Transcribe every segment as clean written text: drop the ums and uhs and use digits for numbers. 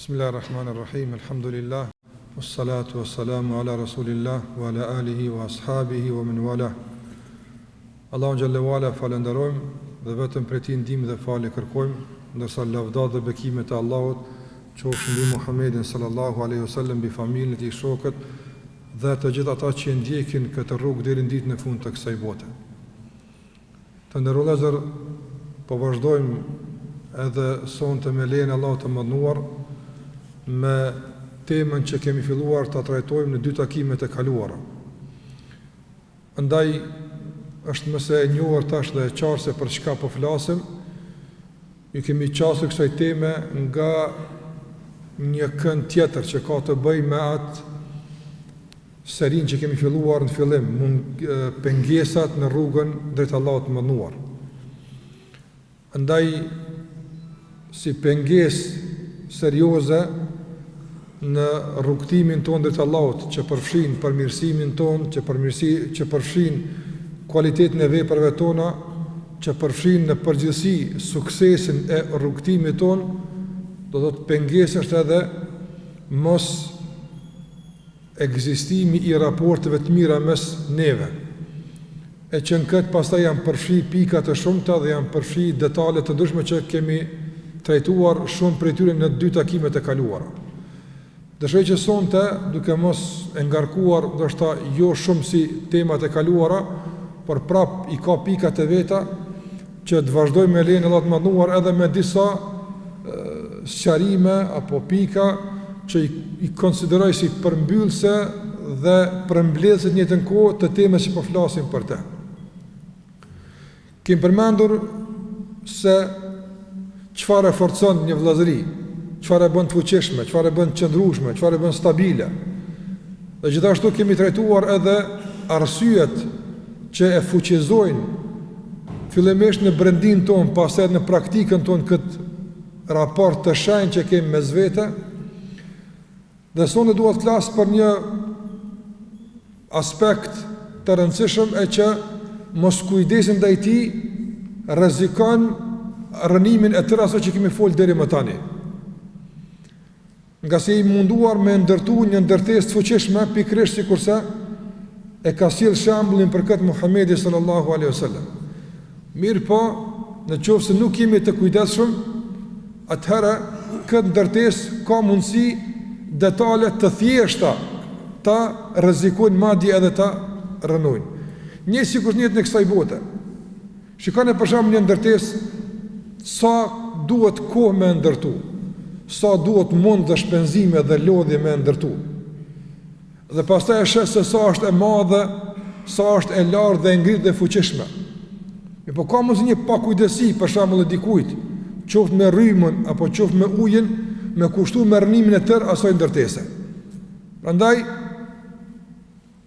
Bismillahirrahmanirrahim, alhamdulillah, wassalatu wassalamu ala rasulillah, wa ala alihi wa ashabihi wa min wala. Allahun xhallahu ala falenderojmë dhe vetëm prej tij ndihmë dhe falë kërkojmë, ndërsa lavdat dhe bekimet e Allahut qofshin mbi Muhammedin sallallahu alaihi wasallam, mbi familjen e tij, shokët dhe të gjithë ata që ndjekin këtë rrugë deri në ditën e fundit të kësaj bote. Të nderuar vëllezër, po vazhdojmë edhe sonte me lejen e Allahut të mënduar me temën që kemi filluar ta trajtojmë në dy takimet e kaluara. Andaj është mëse e njohur tash dhe e qartë se për çka po flasim. Ju kemi qasur kësaj teme nga një kënd tjetër që ka të bëjë me atë serin që kemi filluar në fillim, pengesat në rrugën drejt Allahut të mënduar. Andaj si pengesë serioze në rrugtimin tonë drejt Allahut, që përfshin përmirësimin tonë, që përfshin kualitetin e veprave tona, që përfshin në përgjithësi suksesin e rrugtimit tonë, do të thotë pengesë është edhe mos ekzistimi i raporteve të mira mes neve. E që në këtë pastaj janë përfshi pika të shumta dhe janë përfshi detale të ndryshme që kemi trajtuar shumë prej tyre në dy takimet e kaluara. Dëshoj që sonte, duke mos e ngarkuar ndoshta jo shumë si temat e kaluara, por prap i ka pikat e veta që të vazhdojmë me lejen e Allahut të mënduar edhe me disa sqarime apo pika që i konsideroj si përmbyllëse dhe përmbledhëse në njëjtën kohë të temës që po flasim për të. Kemi përmendur se çfarë forcon një vëllazëri, çfarë e bën të fuqishme, çfarë e bën të qëndrueshme, çfarë e bën stabile. Dhe gjithashtu kemi trajtuar edhe arsyet që e fuqizojnë fillimisht në brendin tonë, pastaj në praktikën tonë këtë raport të shenjtë që kemi mes vete. Dhe sonë duhet të flas për një aspekt të rëndësishëm, e që mos kujdesim ndaj tij rrezikon rënimin e tërë aso që kemi folë deri më tani. Nga se i munduar me ndërtu një ndërtesë të fuqishme, pikërisht sikurse e ka sjellë shembullin për këtë Muhamedi sallallahu alaihi wasallam. Mirë po, në qoftë se nuk jemi të kujdesshëm, atëherë këtë ndërtesë ka mundësi detale të thjeshta ta rrezikojnë, madje edhe ta rënojnë. Një sikur në kësaj bote. Shikoni për shembull një ndërtesë, sa duhet kohë me ndërtu, sa duhet mund dhe shpenzime dhe lodhje me ndërtu. Dhe pastaj e sheh se sa është e madhe, sa është e lartë dhe e ngritur dhe fuqishme. Po ka mos një pakujdesi për shembull e dikujt, qoftë me rrymën apo qoftë me ujin, me kushtu me rënimin e tërë asaj ndërtese. Prandaj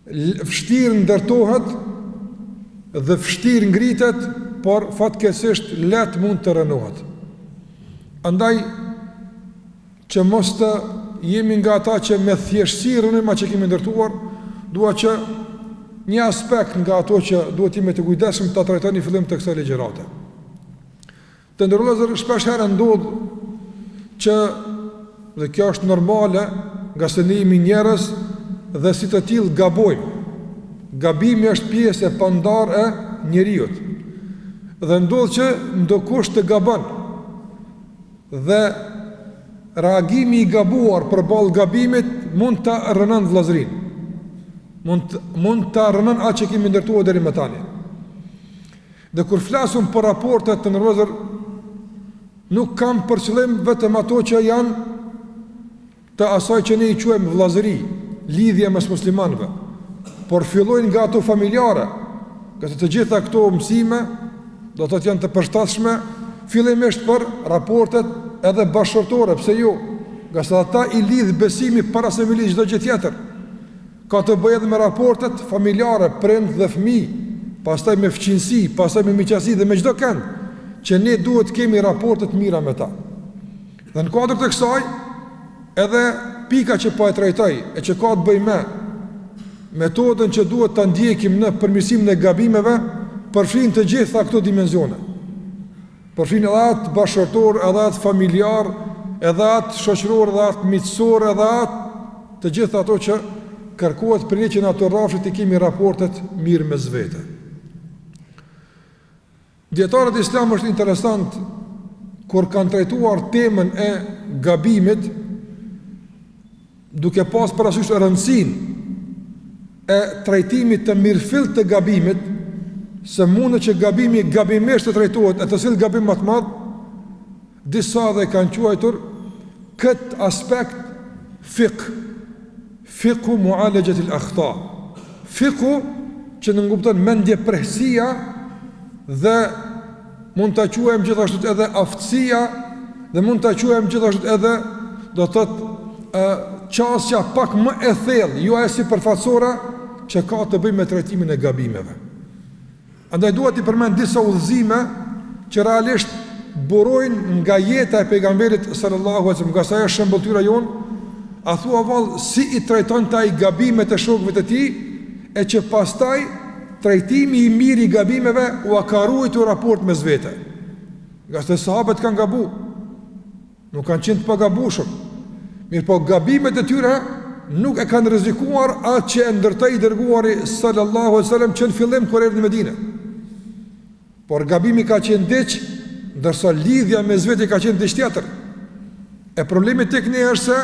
vështirë ndërtohet dhe vështirë ngritet, por fatkeqësisht lehtë mund të rënohet. Andaj që mos të jemi nga ata që me thjeshtësi rënojmë atë që kemi ndërtuar, dua që një aspekt nga ato që duhet jemi të kujdesshëm ta trajtoni në fillim të kësaj ligjërate. Të nderuar vëllezër, shpesh herë ndodh që, dhe kjo është normale, nga se ne jemi njerëz dhe si të tillë gabojmë. Gabimi është pjesë e pandarë e njeriut. Dhe ndodh që ndokush të gabon. Dhe reagimi i gabuar përballë gabimit mund ta rënon vëllazërinë. Mund ta rënon atë që kemi ndërtuar deri më tani. Dhe kur flasim për raportet të ndërtuar, nuk kam për qëllim vetëm ato që janë të asaj që ne i quajmë vëllazëri, lidhje mes muslimanëve, por fillojnë nga ato familjare, nga të gjitha këto mësime do të janë të përshtatshme fillimisht për raportet edhe bashkëtorë, pse jo, nga se ata i lidh besimi para se me lidh çdo gjë tjetër. Ka të bëjë edhe me raportet familjare, prind dhe fëmijë, pastaj me fëqinësi, pastaj me miqësi dhe me çdo kënd, që ne duhet kemi raportet mira me ta. Dhe në kuadër të kësaj, edhe pika që po e trajtoj, e që ka të bëjë me metodën që duhet ta ndjekim në përmirësimin e gabimeve, përfshin të gjitha këto dimensione. Përfshin edhe atë bashkëtorë, edhe atë familjar, edhe atë shoqëror, edhe atë miqësor, edhe atë të gjithë ato që kërkohet për ne që në ato rrafshe të kemi raportet mirë mes vete. Dietarët e Islam është interesant kur kanë trajtuar temën e gabimit, duke pas parasysh rëndësinë e trajtimit të mirëfillt të gabimit, se mundë që gabimi gabimisht të trajtohet, e të cilë gabim më të madh, disa dhe kanë quajtur këtë aspekt fiqhu mu'alajat al-akhta. Fiqhu që nënkupton mendje prehësia dhe mund ta quajmë gjithashtu edhe aftësia dhe mund ta quajmë gjithashtu edhe do të thotë qasja pak më e thellë, jo e sipërfaqësore që ka të bëjë me trajtimin e gabimeve. Andaj duhet t'i përmend disa udhëzime që realisht burojnë nga jeta e pejgamberit sallallahu alaihi wasallam, nga sa është shembulltyra jonë, a thua vallë si i trajton ta i gabimet e shokëve të tij, e që pastaj trajtimi i mirë i gabimeve u ka ruajtur raport mes vete. Nga se sahabët kanë gabu, nuk kanë qenë të pagabueshëm. Mirë po gabimet e tyre nuk e kanë rrezikuar atë që e ndërtoi i dërguari sallallahu alaihi wasallam që në fillim kur erdhi në Medinë. Por gabimi ka qenë diç, ndërsa lidhja mes vete ka qenë diç tjetër. E problemi tek ne është se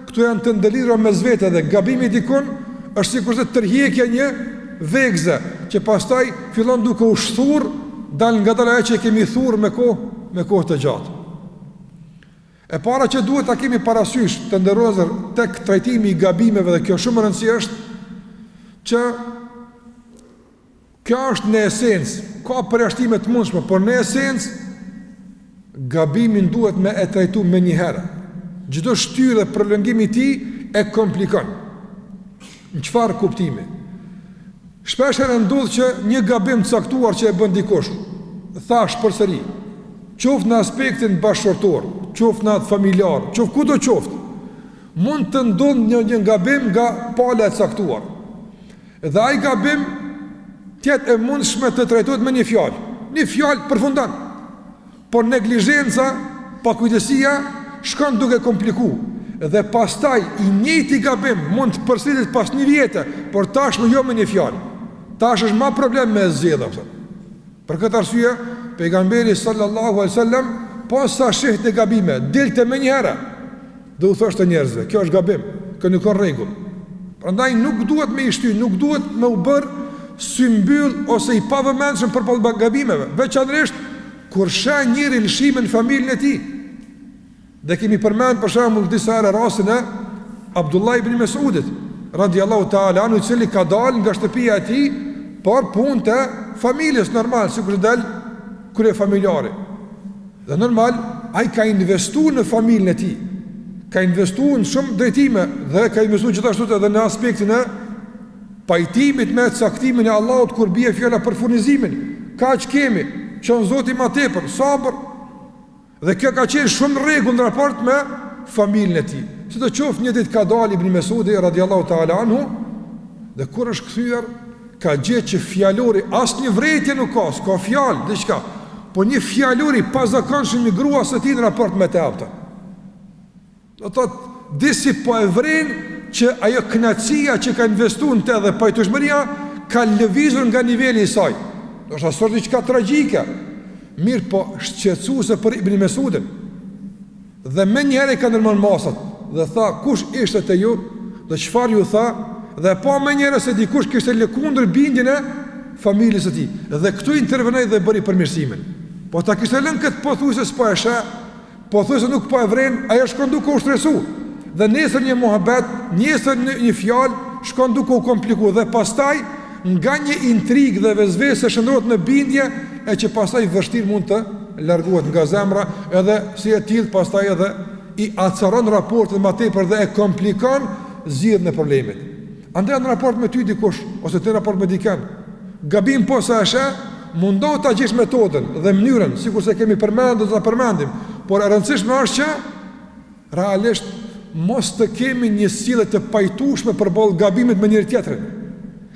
këtu janë të ndëlidhura mes vete dhe gabimi dikon është sikur të tërhiqja një vegze që pastaj fillon duke u shthur, dal ngadalë ajo që kemi thurr me kohë të gjatë. E para që duhet ta kemi parasysh të nderuar tek trajtimi i gabimeve, dhe kjo shumë e rëndësishme, është që kjo është në esencë, ka përjashtime të mundshme, por në esencë gabimin duhet me e trajtu me një herë. Çdo shtyrë dhe prolongimi i tij e komplikon. Në çfarë kuptimi? Shpesh herë ndodh që një gabim të caktuar që e bën dikush, thash përsëri, qoftë në aspektin bashkëtorë, qoftë në atë familjar, qoftë kudo qoftë, mund të ndodhë një gabim nga pala e caktuar. Dhe ai gabim tjetë e mundshme të trajtohet me një fjalë përfundon. Por neglizhenca, pakujdesia shkon duke kompliku. Dhe pastaj i njëjti gabim mund të përsëritet pas një vjete, por tashmë jo me një fjalë. Tash është më problem me zgjedhja. Për këtë arsye, pejgamberi sallallahu alaihi wasallam posa shihte gabime, dilte më një herë. Dhe u thoshte njerëzve, kjo është gabim, kjo nuk ka rregull. Prandaj nuk duhet me i shty, nuk duhet me u bër symbyll ose i pavëmendshëm përpall gabimeve, veçanërisht kur sheh njëri lëshime në familjen e tij. Dhe kemi përmend për shembull disa herë rastin e Abdullah ibn Mesudit radhiyallahu ta'ala anhu, i cili ka dalë nga shtëpia e tij por punë të familjes normal, sikur të dal krye familjare. Dhe normal ai ka investuar në familjen e tij, ka investuar në shumë drejtime dhe ka investuar gjithashtu edhe në aspektin e pajtimit me caktimin e Allahut kur bie fjala për furnizimin. Kaq kemi, qon Zoti më tepër, sabër. Dhe kjo ka qenë shumë rregull në raport me familjen e tij. Sidoqoftë një ditë ka dalë Ibn Mesudi radhiyallahu ta'ala anhu, dhe kur është kthyer, ka gjetë që fjalori asnjë vërejtje nuk ka, s'ka fjalë, diçka. Po një fjalori pazakonshëm i gruas së tij në raport me të aftë. Do thotë disi po e vren që ajo kënaqësia që ka investuar në të dhe pajtueshmëria ka lëvizur nga niveli i saj. Do të thotë diçka tragjike. Mirë po shqetësuese për Ibn Mesudin. Dhe me njëherë ka ndërmend masat dhe tha, kush ishte te ju dhe çfarë ju tha, dhe pa me njëherë se dikush kishte lëkundur bindjen e familjes së tij. Dhe këtu intervenoi dhe bëri përmirësimin. Po ta kishte lënë këtë pothuajse s'po e sheh, pothuajse nuk po e vren, ajo shkon duke u stresu. Dhe nesër një muhabet, nesër një fjalë shkon duke u komplikuar dhe pastaj nga një intrigë dhe vezvese shndrohet në bindje e që pastaj vështirë mund të largohet nga zemra, edhe si e tillë pastaj edhe i acaron raportet më tepër dhe e komplikon zgjidhjen e problemit. Andaj në raport me ty dikush ose të raport me dikën, gabim po sa është, mundohu ta gjesh metodën dhe mënyrën, sikur se kemi përmendur do ta përmendim, por e rëndësishme është që realisht mos të kemi një sjellje të pajtueshme përballë gabimit me njëri tjetrin.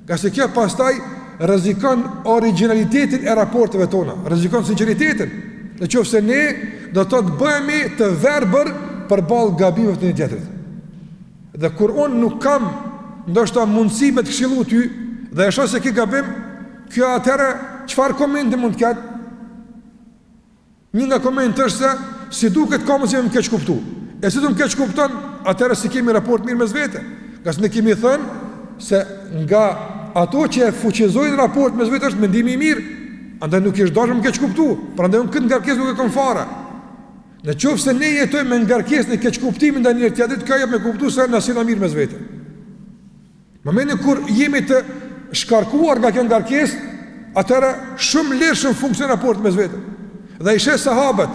Ka se kjo pastaj rrezikon originalitetin e raporteve tona, rrezikon sinqeritetin. Nëse ne do të bëhemi të verbër përballë gabimeve të një tjetrit. Dhe kur unë nuk kam ndoshta mundësi me të këshillu ty dhe e shoh se ke gabim, kjo atëherë çfarë komente mund të ketë? Një nga komente është se si duket ka mundësi me keq kuptu. E si du më keq kupton, atëherë si kemi raport mirë mes vete. Nga se ne kemi thënë se nga ato që e fuqizojnë raport mes vete është mendimi i mirë. Andaj nuk është dashur më keq kuptu. Prandaj unë këtë ngarkesë nuk e kam fare. Në qoftë se ne jetojmë me ngarkesën e keq kuptimit ndaj njëri tjetrit, kjo jep me kuptu se na sjellna mirë mes vete. Në momentin kur jemi të shkarkuar nga kjo ngarkesë, atëherë shumë lirshëm funksion raport mes vete. Dhe ishe sahabët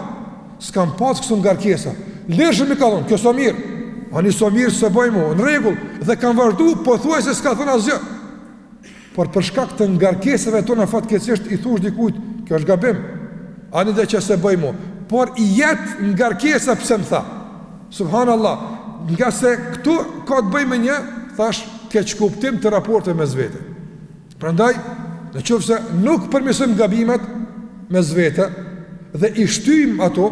s'kan pas këso ngarkesa. Lirshëm i ka thonë, kjo s'o mirë. Ani s'o mirë se bëjmë, në rregull, dhe kanë vazhdu, po thuaj se s'ka thënë asgjë. Por për shkak të ngarkesave tona fatkeqësisht i thush dikujt, kjo është gabim. Ani dhe që se bëjmë. Por i jetë ngarkesa pse më tha. Subhanallah, nga se këtu ka të bëjmë një, thash, keq kuptim të raporteve mes vete. Prandaj, nëse nuk përmirësojmë gabimet mes vete dhe i shtyjmë ato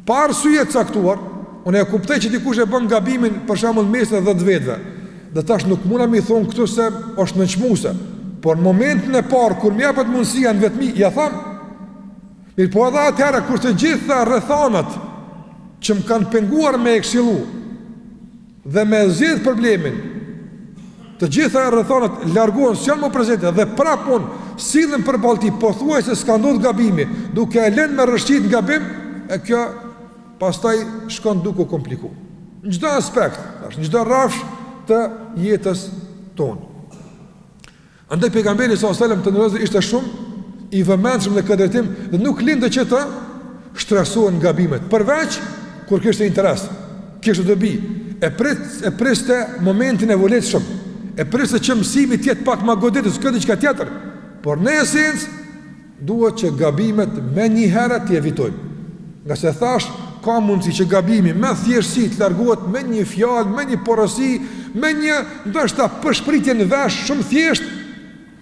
pa arsye të caktuar, unë e kuptoj që dikush e bën gabimin për shembull mes 10 vetëve. Dhe tash nuk mundam i thon këtu se është nënçmuese, por në momentin e parë kur më japet mundësia në vetmi, ja tham. Mirë, po edhe atëherë kur të gjitha rrethanat që më kanë penguar me e këshillu dhe me zgjidh problemin, të gjitha rrethanat largohen s'janë më prezente dhe prap unë sillen përballë ti, pothuajse s'ka ndodhur gabimi, duke e lënë me rrëshqit gabim, e kjo pastaj shkon duke u kompliku. Në çdo aspekt, në çdo rrafsh të jetës tonë. Andaj pejgamberi sallallahu alajhi wasallam të ndërozë ishte shumë i vëmendshëm në këtë drejtim dhe nuk lindë që të shtresohen gabimet, përveç kur kishte interes, kishte dobi, e priste momentin e volitshëm, e priste që mësimi të jetë pak më goditës, këtë diçka tjetër. Por në esencë duhet që gabimet me një herë t'i evitojmë. Nga se thash, ka mundësi që gabimi me thjeshtësi të largohet me një fjalë, me një porosi, me një ndoshta përshpritje në vesh shumë thjesht,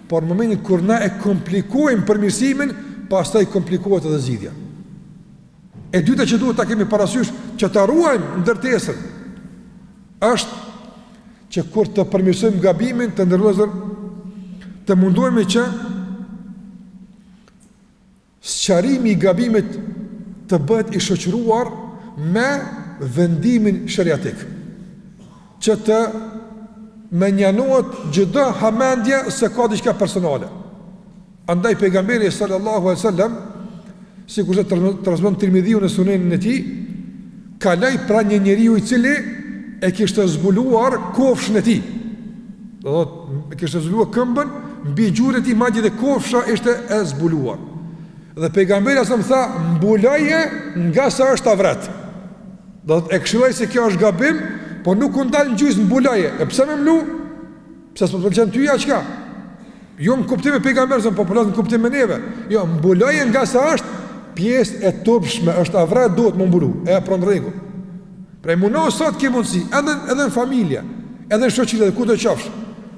por në momentin kur na e komplikojmë përmirësimin, pastaj komplikohet edhe zgjidhja. E dyta që duhet ta kemi parasysh që ta ruajmë ndërtesën është që kur të përmirësojmë gabimin, të ndërlozur, të mundohemi që sqarimi i gabimit të bëhet i shoqëruar me vendimin shariatik, që të menjanohet çdo hamendje se ka diçka personale. Andaj pejgamberi sallallahu alaihi wasallam, sikur të transmeton Tirmidhiu në sunenin e tij, kaloi pranë një njeriu i cili e kishte zbuluar kofshën e tij. Do thotë, e kishte zbuluar këmbën mbi gjuhën e tij, madje dhe kofsha ishte e zbuluar. Dhe pejgamberi sa më tha, mbuloje nga sa është avret. Do të e këshilloj se kjo është gabim, po nuk u ndal në gjysmë, mbuloje. E pse më mlu? Pse s'po pëlqen ty ja çka? Jo në kuptim e pejgamberit, po në kuptim me neve. Jo, mbuloje nga sa është pjesë e turpshme, është avret, duhet më mbulu. E pron rregull. Pra mundo sot ke mundsi, edhe në familje, edhe në shoqëri, edhe ku do qofsh.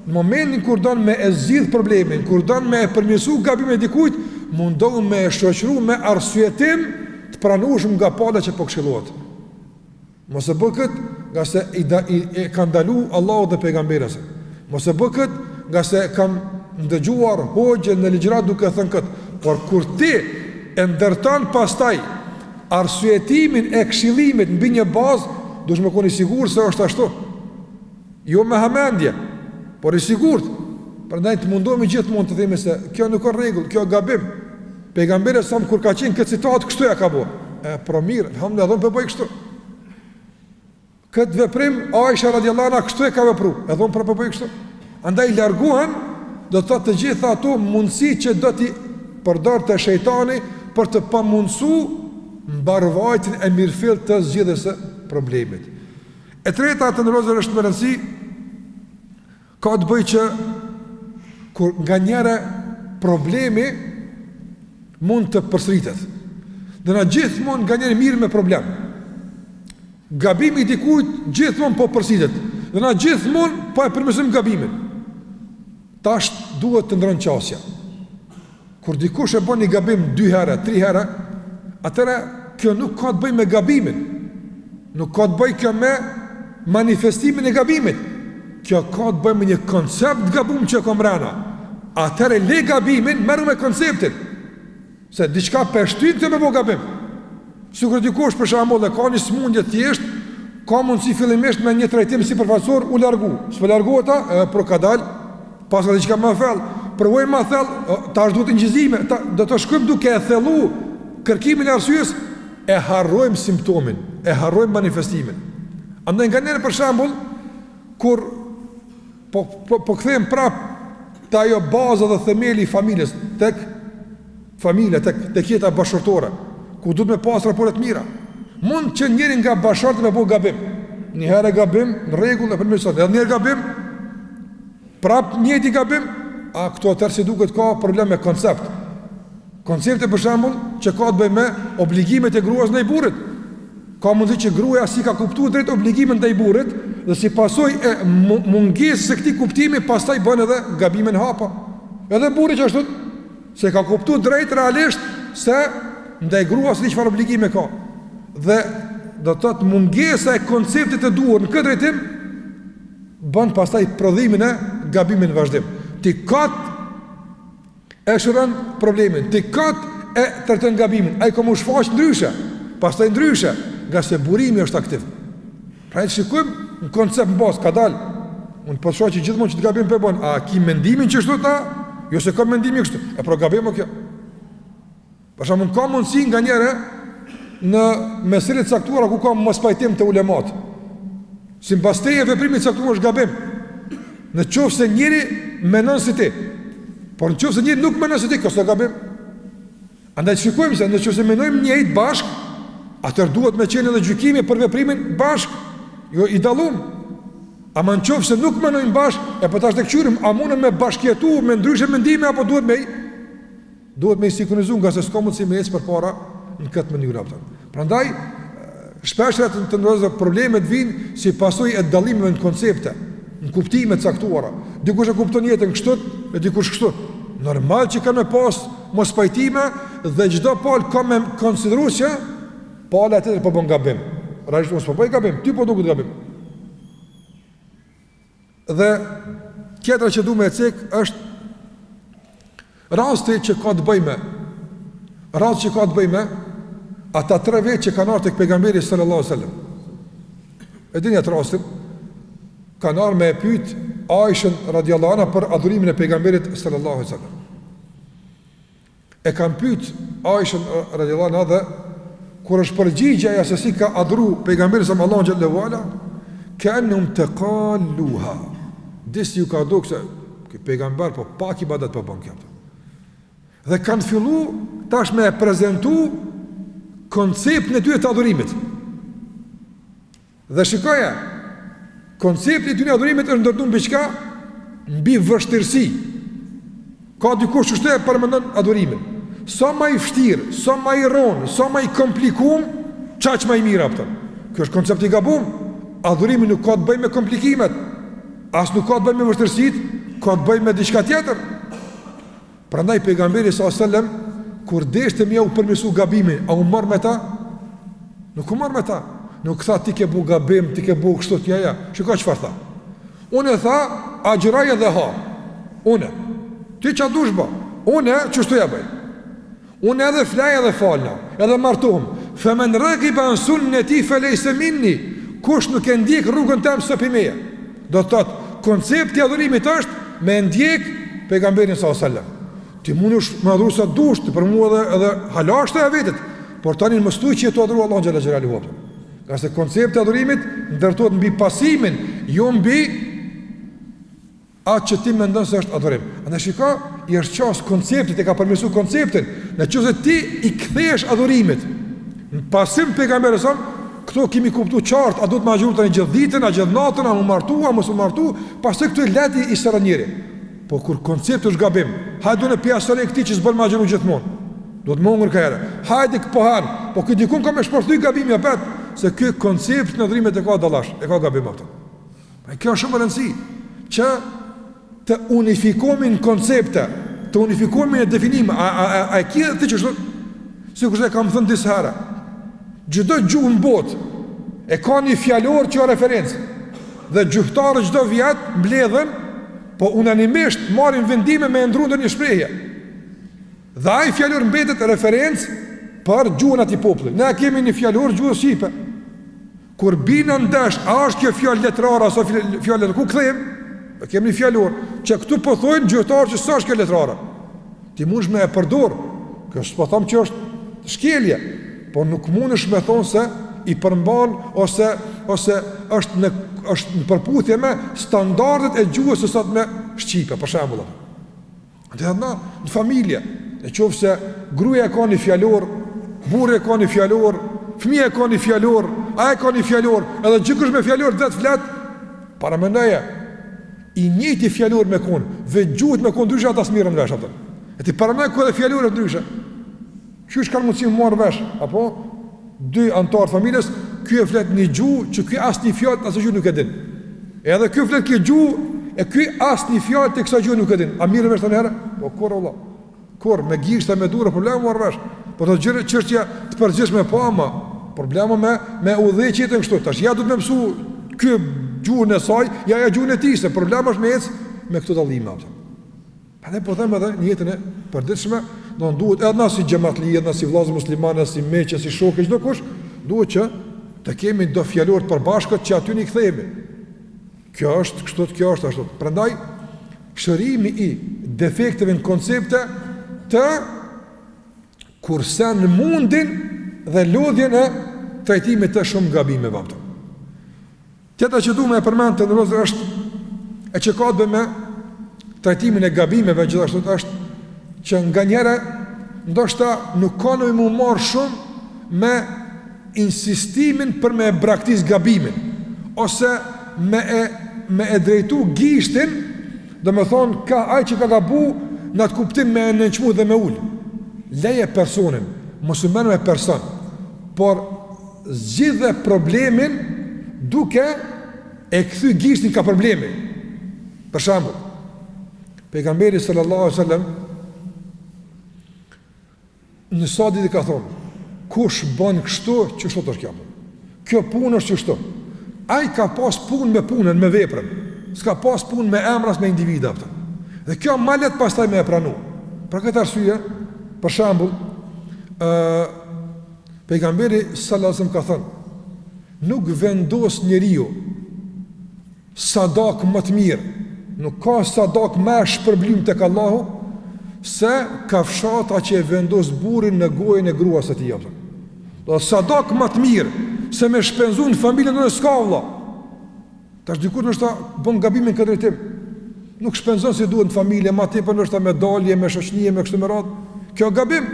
Në momentin kur don me e zgjidh problemin, kur don me e përmirësu gabimin e dikujt, mundohu me e shoqëru me arsyetim të pranueshëm nga pala që po këshillohet. Mos e bë kët nga se i ka ndalu Allahu dhe pejgamberi. Mos e bë kët nga se kam ndëgjuar hoxhë në ligjërat duke thënë kët. Por kur ti e ndërton pastaj arsyetimin e këshillimit mbi një bazë, duhet të qenë i sigurt se është ashtu. Jo me hamendje, por i sigurt. Prandaj të mundohemi gjithmonë të themi se kjo nuk ka rregull, kjo gabim. Pejgamberi sa kur ka qenë këtë citat kështu ja ka bëu. Pro mirë, alhamdulillah, do të bëj kështu. Këtë veprim Aisha radhiyallahu anha kështu e ka vepruar. E thon për të bëj kështu. Andaj larguan do të thotë të gjitha ato mundësi që do t'i përdorte shejtani për të pamundsu mbarvajtjen e mirëfillt të zgjidhjes së problemit. E treta të ndërozur është më rëndësi ka të bëjë që kur nganjëherë problemi mund të përsëritet. Dhe na gjithmonë nganjëherë mirë me problem. Gabimi i dikujt gjithmonë po përsëritet. Dhe na gjithmonë po e përmirësojmë gabimin. Tash duhet të ndron qasja. Kur dikush e bën një gabim 2 herë, 3 herë, atëra kjo nuk ka të bëjë me gabimin. Nuk ka të bëj kjo me manifestimin e gabimit. Kjo ka të bëj me një koncept gabum që ka mrena. Atëre le gabimin, merru me konceptin. Se diçka peshtyn të me bo gabim. Sikur dikush për shembull e ka një smundje thjesht, ka mundësi fillimisht me një trajtim sipërfaqësor u largu. S'po largu ata, pro ka dal, pas ka diçka më thellë. Provoj më thellë, tash duhet injizime, do të shkojmë duke e thellu kërkimin e arsyes, e harrojmë simptomin, e harrojmë manifestimin. Andaj nganjëherë për shembull, kur po kthehem prap te ajo baza dhe themeli i familjes, tek familja, tek jeta bashkëtorë, ku duhet me pas raporte të mira. Mund që njëri nga bashkëtorët me bëj gabim. Një herë gabim në rregull e përmirëson. Edhe një herë gabim, prap njëti gabim, a këto atëherë si duket ka problem me koncept. Koncepti për shembull që ka të bëjë me obligimet e gruas ndaj burrit. Ka mundësi që gruaja si ka kuptuar drejt obligimin ndaj burrit dhe si pasojë e mungesës së këtij kuptimi pastaj bën edhe gabimin hapa. Edhe burri që ashtu se ka kuptuar drejt realisht se ndaj gruas si çfarë obligime ka. Dhe do të thotë mungesa e konceptit të duhur në këtë drejtim bën pastaj prodhimin e gabimin vazhdim. Ti kat e shëron problemin, ti kat e trajton gabimin. Ai komo shfaq ndryshe, pastaj ndryshe, nga se burimi është aktiv. Pra e shikojmë në koncept mbos ka dal. Unë po shoh që gjithmonë që të gabim po bën, a ki mendimin që ashtu ta? Jo se ka mendimin kështu. E pro gabim o kjo. Për shembull ka mundësi nganjëherë në mesele të caktuara ku ka mos pajtim të ulemat. Sipas teje veprimi i caktuar është gabim. Në qoftë se njëri menon si ti, por në qoftë se njëri nuk menon si ti, ka gabim. Andaj shikojmë se në qoftë se menojmë njëjtë bashk, atëherë duhet me qenë edhe gjykimi për veprimin bashk, jo i dallum. Ama në qoftë se nuk menojmë bashk, e po tash tek qyrim, a mundem me bashkëjetu me ndryshe mendime apo duhet me sinkronizuar nga se s'ka mundësi me ecë përpara në këtë mënyrë apo. Prandaj shpesh të ndodhin problemet vijnë si pasojë e dallimeve në koncepte, në kuptime të caktuara. Dikush e kupton jetën kështu, e dikush kështu. Normal që kanë pas mos pajtime dhe çdo palë ka me konsideruar se pala tjetër po bën gabim. Realisht mos po bëj gabim, ti po duket gabim. Dhe tjetra që du me cek është rasti që ka të bëj me ata 3 vjet që kanë ardhur tek pejgamberi sallallahu alajhi wasallam. E dini atë rastin, kanë ardhur me pyet Aishën radhiyallahu anha për adhurimin e pejgamberit sallallahu alajhi wasallam. E kanë pyet Aishën radhiyallahu anha dhe kur është përgjigja ajo se si ka adhuru pejgamberi sallallahu alajhi wasallam, kanë taqalluha. Disi ju ka dukse që pejgamber po pak ibadet po bën këtu. Dhe kanë fillu tash me prezentu konceptin e tyre të adhurimit. Dhe shikoja, koncepti i tyre të adhurimit është ndërtuar mbi çka? Mbi vështirësi. Ka dikush që shtë përmendon adhurimin. Sa më i vështirë, sa më i rronë, sa më i komplikuar, çaq më i mirë apo. Kjo është koncepti i gabum. Adhurimi nuk ka të bëjë me komplikimet, as nuk ka të bëjë me vështirësitë, ka të bëjë me diçka tjetër. Prandaj pejgamberi sallallahu alajhi wasallam kur deshte më u përmirësu gabimin, a u marr me ta? Nuk u marr me ta. Nuk tha ti ke bu gabim, ti ke bu kështu ti ja. Shikoj çfarë tha. Unë tha, agjëraja dhe ha. Unë. Ti ç'a dush bë? Unë ç'shtu ja bëj. Unë edhe flaj edhe falna, edhe martohem. Fa men raqiba an sunnati falaysa minni. Kush nuk e ndjek rrugën tëm së pimeja. Do të thotë, koncepti i adhurimit është me ndjek pejgamberin sallallahu alajhi wasallam. Ti mundesh me adhuru sa dush, ti për mua edhe halashta e vetit, por tani mos thuaj që tu adhuru Allahun xhala xhelalu. Ka se koncepti i adhurimit ndërtohet mbi pasimin, jo mbi atë që ti mendon se është adhurim. Andaj shiko, i është çast koncepti, ti ka përmirësuar konceptin. Nëse ti i kthesh adhurimit në pasim pejgamberit son, këto kemi kuptuar qartë, a duhet të magjur tani gjithë ditën, a gjithë natën, a u martu, a mos u martu, pastaj këtu leti i sëranjeri. Po kur koncepti është gabim, hajde në pjesën e këtij që s'bën magjuru gjithmonë. Do të mungur ka herë. Hajde të pohan, po ky dikun ka më shporthy gabimin apo se ky koncept në dhrimet e ka dallash, e ka gabim atë. Po kjo është shumë e rëndësishme që të unifikomin koncepte, të unifikomin e definime, a e kia ti që sikur se kam thënë disa herë. Çdo gjuhë në botë E ka një fjalor që o referencë. Dhe gjuhtarë çdo vit mbledhen, po unanimisht marrin vendime me ndrundër një shprehje. Dhe ai fjalor mbetet referencë për gjuhën atij populli. Ne kemi një fjalor gjuhës shqipe. Kur bina ndash, a është kjo fjalë letrare apo fjalë ku kthejmë? Kemi një fjalor që këtu po thonë gjuhëtarë që s'është kjo letrare. Ti mundesh me e përdor. Kjo s'po them që është shkelje, po nuk mundesh me thonë se i përmban ose është në përputhje me standardet e gjuhës së sot me shqipe, për shembull. Dhe në familje, nëse gruaja ka një fjalor, burri ka një fjalor, fëmia ka një fjalor, ai ka një fjalor, edhe gjithkush me fjalor vetë flet, para mendoje i njëjti fjalor me kon, vetë gjuhët me kon ndryshe ata smirën vesh atë. E ti paranoj ku edhe fjaloret ndryshe. Qysh kanë mundësi marr vesh, apo dy antar familjes, ky e flet një gjuhë që ky asnjë fjalë asnjë gjuhë nuk e din. Edhe ky flet kjo gjuhë e ky asnjë fjalë te kësaj gjuhë nuk e din. A mirë vesh tani herë? Po kur valla. Kur me gishta me durë problem marr vesh. Po të gjëra çështja të përgjithshme po ama problema me udhëheqjet e kështu. Tash ja duhet më mësu ky gjuhën e saj, ja gjuhën e tij, se problemi është me këto dallime apo. Ne po them edhe në jetën e përditshme, do duhet edhe na si xhamatli, edhe na si vëllezër muslimanë, si meqë, si shokë, çdo kush, duhet që të kemi do fjalor të përbashkët që aty ni kthehemi. Kjo është kështu, kjo është ashtu. Prandaj shërimi i defekteve në koncepte të kursen mundin dhe lodhjen e trajtimit të shumë gabimeve ato. Tjetra që duhet me përmend të ndërozë është e që ka të bëjë me trajtimin e gabimeve, gjithashtu është që nganjëherë ndoshta nuk kanë më marr shumë me insistimin për me braktis gabimin ose me e drejtu gishtin, do me thonë ka ai që ka gabu në atë kuptim me nënçmu dhe me ul. Leje personin, mos u merr me person, por zgjidhe problemin duke e kthy gishtin ka problemi. Për shembull, pejgamberi sallallahu alaihi wasallam në sadit i ka thonë, kush bën kështu, që shto të është kjo? Kjo punë është që shto. Ai ka pas punë me punën, me veprën, s'ka pas punë me emras, me individa. Dhe kjo ma let pastaj me e pranu. Pra këtë arsye, për shembull, pejgamberi sallallahu alaihi wasallam ka thënë, nuk vendos njeriu sadak më të mirë, nuk ka sadak më shpërblim tek Allahu se kafshata që e vendos burrin në gojën e gruas së tij. Do sadak më të mirë se me shpenzu në familjen në skavlla. Tash dikur ndoshta bën gabimin këtë drejtim. Nuk shpenzon si duhet në familje, ma tepër ndoshta me dalje, me shoqënie, me kështu me radhë. Kjo gabim.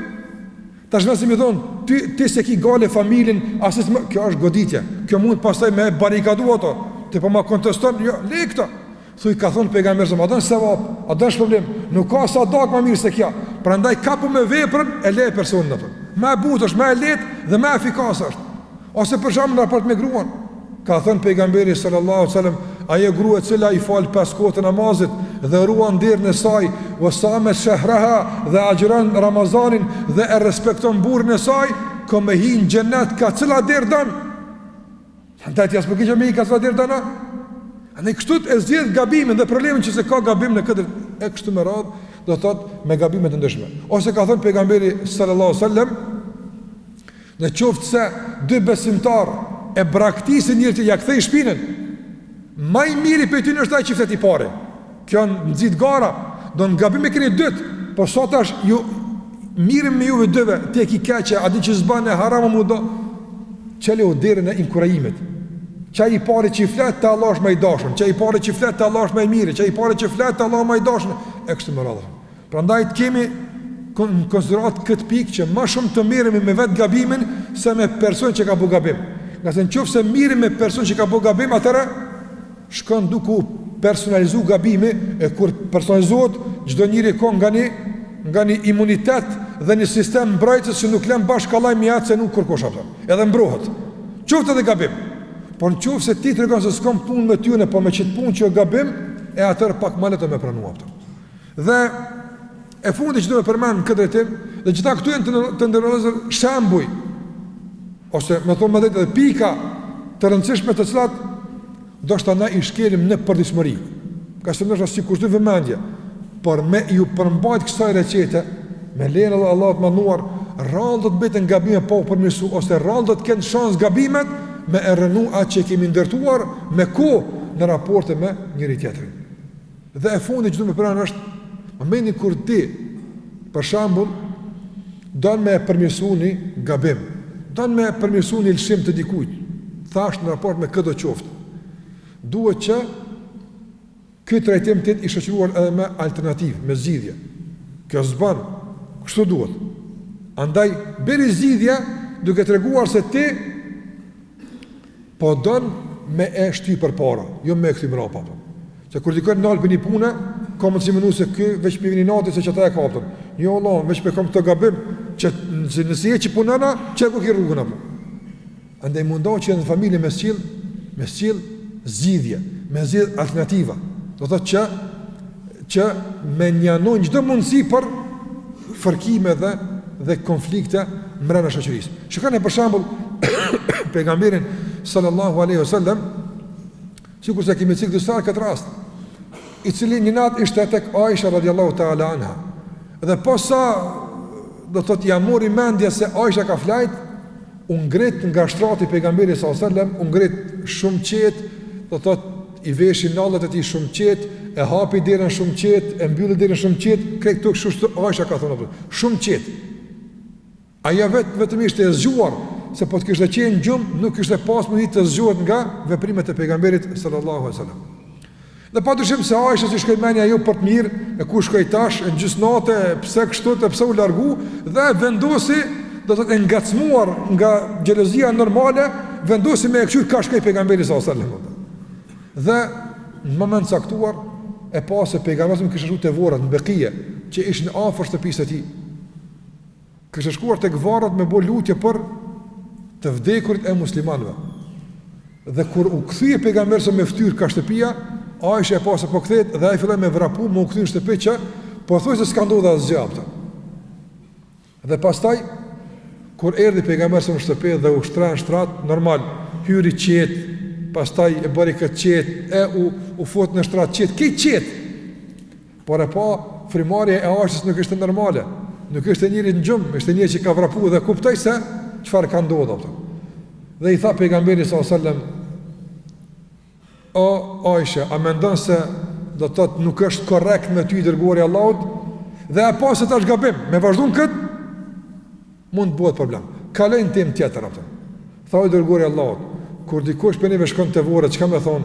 Tash nëse më thon, ti se ki gale familjen, kjo është goditje. Kjo mund pastaj me barikadu ato. Ti po ma konteston, jo, le këtë. Thuj ka thonë pejgamberi sa madon sevap, a dash problem. Nuk ka sadak më mirë se kjo. Prandaj kapu me veprën e le personin atë. Më e butë është, më e lehtë dhe më efikas është. Ose për shembull në raport me gruan, ka thënë pejgamberi sallallahu alaihi wasallam, ajo grua e cila i fal 5 kohë të namazit dhe ruan derën e saj, wasama shahraha dhe agjëron Ramazanin dhe e respekton burrin e saj, ka me hi në xhenet ka cila derë don. Andaj ti as po ke me hi ka cila derë don. Ne kështu e zgjedh gabimin dhe problemin që se ka gabim në këtë e kështu me radhë, do thotë me gabime të ndryshme. Ose ka thënë pejgamberi sallallahu alaihi wasallam, në qoftë se dy besimtar e braktisin njëri të ja kthej shpinën, më i miri për ty është ai që flet i parë. Kjo nxit gara, do në gabim e keni dytë, po sot është ju mirë me juve dyve, ti e ki keqe, a di që s'bën e haram më do, çeli u derën e inkurajimit. Që i pare që i fletë të Allah është më i dashën, që i pare që i fletë të Allah është më i mirë, që i pare që i fletë të Allah më i dashën, e kështë më radhë. Pra ndaj të kemi në konsiderat këtë pikë që ma shumë të mirëmi me vetë gabimin se me person që ka bu gabim. Nga se në qofë se mirë me person që ka bu gabim, atëra shkon duku personalizu gabimi, e kur personalizuot, gjdo njëri ka nga një imunitet dhe një sistem mbrojtës që nuk lem bashkallaj mjatë se nuk kërkosh apëta, edhe mbrohet. Qoftë edhe gabim. Por në qofë se ti të regon se s'kom punë me tyune, po me qitë punë që e gabim, e atër pak malet e me pranua pëtë. Dhe e fundi që du me përmenë në këtë drejtim, dhe gjitha këtu e në të ndërëzër shambuj, ose me thonë më dhejtë edhe pika të rëndësishme të cilat do shta na i shkelim në përditshmëri. Ka se nështë si kushtu vëmendje, por me ju përmbajt kësaj recete, me lejen e Allahut mënduar, rrallë do të bëjnë gabime pa u përmirësu, ose rrallë do të kenë shans gabimet me e rënu atë që kemi ndërtuar me kohë në raporte me njëri tjetrin. Dhe e fundi që du me pranë është, më meni kur ti, për shambull, don me përmirësu një gabim, don me përmirësu një lëshim të dikujt, thash në raport me këdo qoftë, duhet që këtë trajtim të jetë i shoqëruar edhe me alternativë, me zgjidhje. Kjo s'ban, kështu duhet. Andaj, bëri zgjidhje duke treguar se ti po don me e shty përpara, jo me e kthim rapa. Se kur dikon nal për një punë, ka mundësi mënu se ky veç me vini natë se çata e kapën. Jo Allah, veç me kam këtë gabim, që nëse je që punana, çe ku ki rrugën apo. Andaj mundohet që në familje me sill zgjidhje, me zgjidh alternativa. Do thotë që me njanojnë çdo mundësi për fërkime dhe konflikte brenda shoqërisë. Shikoni për shembull pejgamberin sallallahu alaihi wasallam, sikur se kemi cikë disa këtë rast, i cili një natë ishte tek Aisha radiallahu ta'ala anha. Dhe posa, do të thotë, ja mori mendja se Aisha ka flajt, u ngrit nga shtrati pejgamberi sallallahu alaihi wasallam, u ngrit shumë qetë, do të thotë, i veshin nallët e tij shumë qetë, e hapi derën shumë qetë, e mbylli derën shumë qetë, krejt këto kështu Aisha ka thonë, shumë qetë. Aja vetëm ishte e zgjuar, se po të kishte qenë gjumë, nuk kishte pas mundësi të zgjuhet nga veprimet e pejgamberit sallallahu alaihi wasallam. Dhe padyshim se Aisha si shkoi mendja jo për të mirë, e ku shkoi tash, e gjysnatë, pse kështu, pse u largu, dhe vendosi, do të thotë ngacmuar nga xhelozia normale, vendosi me e kthyer ka shkoi pejgamberi sallallahu alaihi wasallam. Dhe në moment caktuar e pa se pejgamberi kishte shkuar te varrat në Beqije, që ishin afër shtëpisë së tij. Kishte shkuar tek varrat me bë lutje për të vdekurit e muslimanëve. Dhe kur u kthye pejgamberi me fytyrë ka shtëpia, Aisha e pa se po kthehet dhe ai filloi me vrapu, me u kthy në shtëpi që po thoi se s'ka ndodhur asgjë. Dhe pastaj kur erdhi pejgamberi në shtëpi dhe u shtran shtrat normal, hyri qet, pastaj e bëri këtë qet, u fut në shtrat qet, ki qet. Por e pa frimarja e Aishës nuk ishte normale. Nuk ishte njëri në gjumë, ishte njëri që ka vrapu dhe kuptoi se çfarë ka ndodhur. Dhe i tha pejgamberi sallallahu alajhi wasallam: "O Aisha, a mendon se do të thotë nuk është korrekt me ty dërguari i Allahut?" Dhe e pa se tash gabim, me vazhdon kët mund të bëhet problem. Kalojnë tim tjetër atë. Tha i dërguari i Allahut: "Kur dikush për neve shkon te vorra, çka më thon?"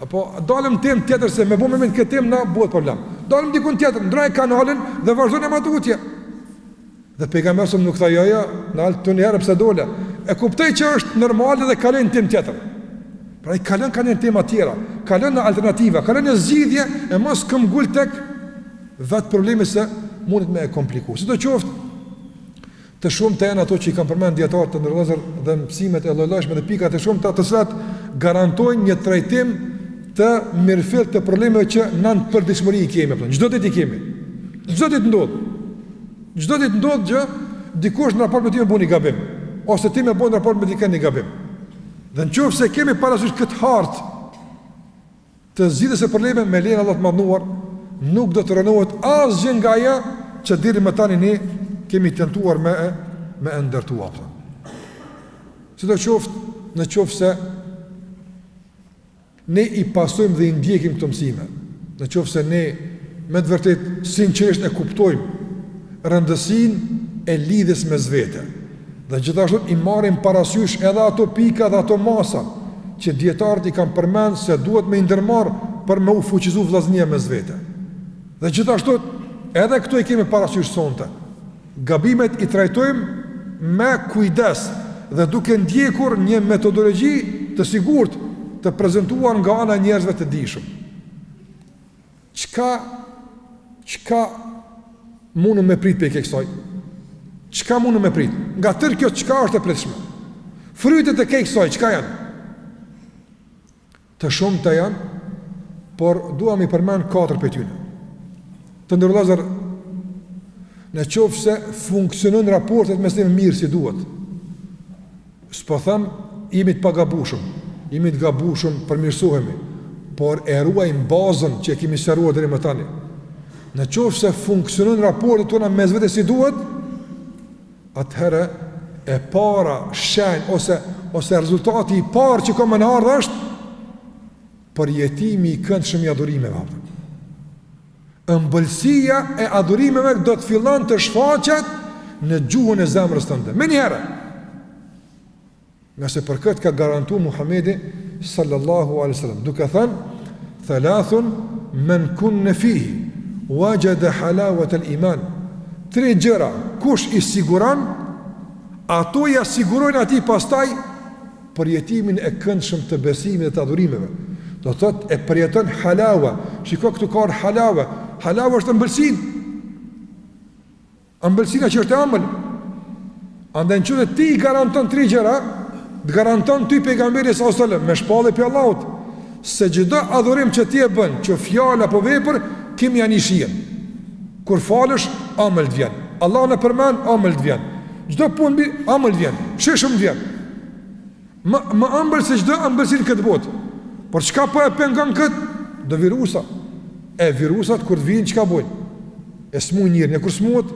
Apo dalëm tim tjetër se me bëmë me këtë tim na bëhet problem. Dalëm dikun tjetër, ndroj kanalin dhe vazhdojmë me tutje. Dhe pejgamberi nuk tha jo, në altë të njëherë pse dole. E kuptoj që është normale dhe kalojnë tim tjetër. Pra i kalon kanë tema tjera, kalon në alternativa, kalon në zgjidhje e mos këmbgul tek vetë problemi se mundet me e kompliku. Si do qoftë, të shumë të janë ato që i kam përmend dietarë të ndërlozër dhe mësimet e lloj-llojshme dhe pikat e shumë të cilat garantojnë një trajtim të mirëfillt të problemeve që në përditshmëri i kemi. Çdo ditë i kemi. Çdo ditë ndodh. Çdo ditë ndodh që dikush në raport me ty më bën një gabim, ose ti më bën raport me dikën një gabim. Dhe nëse se kemi parasysh këtë hartë të zgjidhjes së problemeve me lejen e Allahut të mëdhenuar, nuk do të rënohet asgjë nga ajo që deri më tani ne kemi tentuar me ndërtuar. Sidoqoftë, në qoftë se ne i pasojmë dhe i ndjekim këto mësime, në qoftë se ne me të vërtetë sinqerisht e kuptojmë rëndësinë e lidhjes mes vete, dhe gjithashtu i marrim parasysh edhe ato pika dhe ato masa që dietarët i kanë përmend se duhet me ndërmarr për me u fuqizuar vllaznia mes vete. Dhe gjithashtu edhe këto i kemi parasysh sonte. Gabimet i trajtojmë me kujdes dhe duke ndjekur një metodologji të sigurt të prezantuar nga ana e njerëzve të dijshëm. Çka mundu me prit për kësaj? Çka mundu me prit? Nga tërë kjo çka është e pritshme? Frytet e kësaj çka janë? Të shumta janë, por dua mi përmend 4 prej tyre. Të ndërlozër, në qoftë se funksionon raportet mes tyre mirë si duhet. S'po them jemi të pagabushëm, jemi të gabushëm, përmirësohemi, por e ruajmë bazën që e kemi sqaruar deri më tani. Në qoftë se funksionon raportet tona mes vetes si duhet, atëherë e para shenjë ose rezultati i parë që ka më në ardhë është përjetimi i këndshëm i adhurimeve. Ëmbëlsia e adhurimeve do të fillon të shfaqet në gjuhën e zemrës tënde. Menjëherë, nga se për këtë ka garantu Muhamedi sallallahu alaihi wasallam, duke thënë: "Thalathun men kunne fihi wajada halawat al-iman." Tre gjëra, kush i siguron, ato ja sigurojnë atij pastaj përjetimin e këndshëm të besimit dhe të adhurimeve. Do thotë e përjeton halawa. Shiko këtu ka halawa. Halawa është ëmbëlsinë. Ëmbëlsina që është ëmbël. Andaj nëse ti i garanton tre gjëra, të garanton ty pejgamberi sallallahu alajhi wasallam me shpallje për Allahut, se çdo adhurim që ti e bën, që fjalë apo vepër, kim janë shihen. Kur falësh, ëmbël të vjen. Allah në përmend, ëmbël të vjen. Çdo punë ëmbël vjen. Shishëm vjen. Më ëmbël se çdo ëmbëlsinë këtë botë. Por çka po e pengon kët? Do virusa. E virusat kur të vinë çka bojnë? E smuj njërin, e kur smuhet,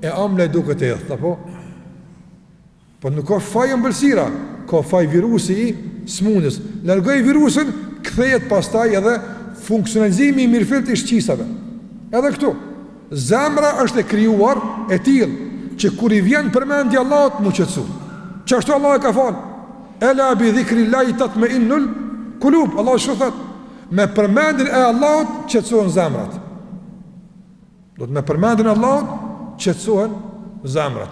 e ëmbla duket e thë, apo? Po nuk ka faj ëmbëlsira, ka faj virusi i smundjes. Largoj virusin, kthehet pastaj edhe funksionalizimi i mirëfillt i shqisave. Edhe këtu, zemra është e krijuar e tillë që kur i vjen përmendja e Allahut mu qetësu. Çashtu Allah e ka thënë: "Ela bi dhikrillahi tatma'innul qulub." Allah thot, me përmendjen e Allahut qetësohen zemrat. Do të me përmendjen e Allahut qetësohen zemrat.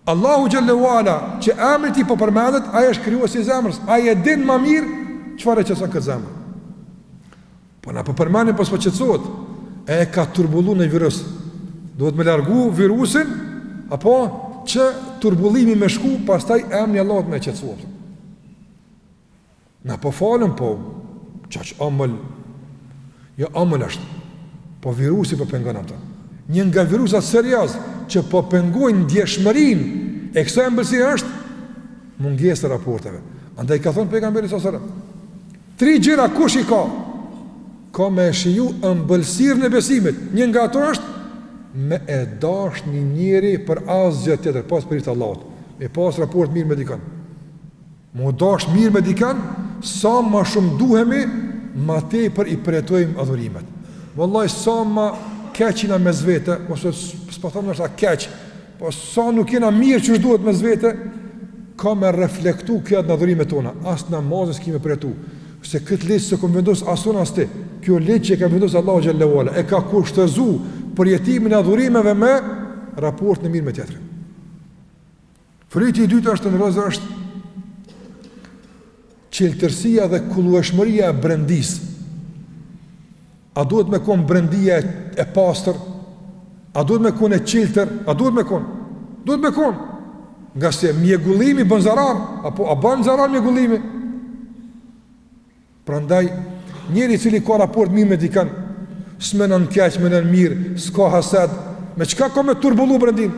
Allahu xhallahu ala, që emri i po përmendet, ai është krijuesi i zemrës. Ai e din më mirë çfarë qetëson këtë zemër. Po na po përmendin po qetësohet, e ka turbulluar në virus. Duhet me largu virusin, apo që turbullimi me shku, pastaj emri i Allahut më qetësohet. Na po falem, po çaq ëmbël. Jo ëmbël është, po virusi po pengon atë. Një nga virusat serioz që po pengojnë ndjeshmërinë e kësaj ëmbëlsie është mungesa e raporteve. Andaj ka thënë pejgamberi sallallahu alajhi wasallam, tri gjëra kush i ka me shiju ëmbëlsirën e besimit. Një nga ato është me e dash një njeri për asgjë tjetër, pas për të Allahut, me pas raport mirë me dikën. Mu dash mirë me dikën, sa ma shumë duhemi, ma tepër i përjetojmë adhurimet. Wallahi sa ma keqina me zvete, ose s'po thonë është a keq, po sa nuk jena mirë që duhet me zvete, ka me reflektu këtë në adhurimet tona. As namazën s'kime përjetu, se këtë leqë se kom vendos asun as ti. Kjo leqë që ka vendos Allahu xhallahu ala, e ka kushtëzu përjetimin e adhurimeve me raport në mirë me tjetrin. Fryti i dytë është në rëzë është qeltërsia dhe kullueshmëria e brendis. A duhet me konë brendia e pastër? A duhet me konë e qeltër? A duhet me konë? Duhet me konë. Nga se mjegullimi bën zarar, apo a bën zarar mjegullimi? Prandaj, njeri cili ka raport mirë me dikën, s'menon keq, menon mirë, s'ka hased, me çka ka me turbullu brendin?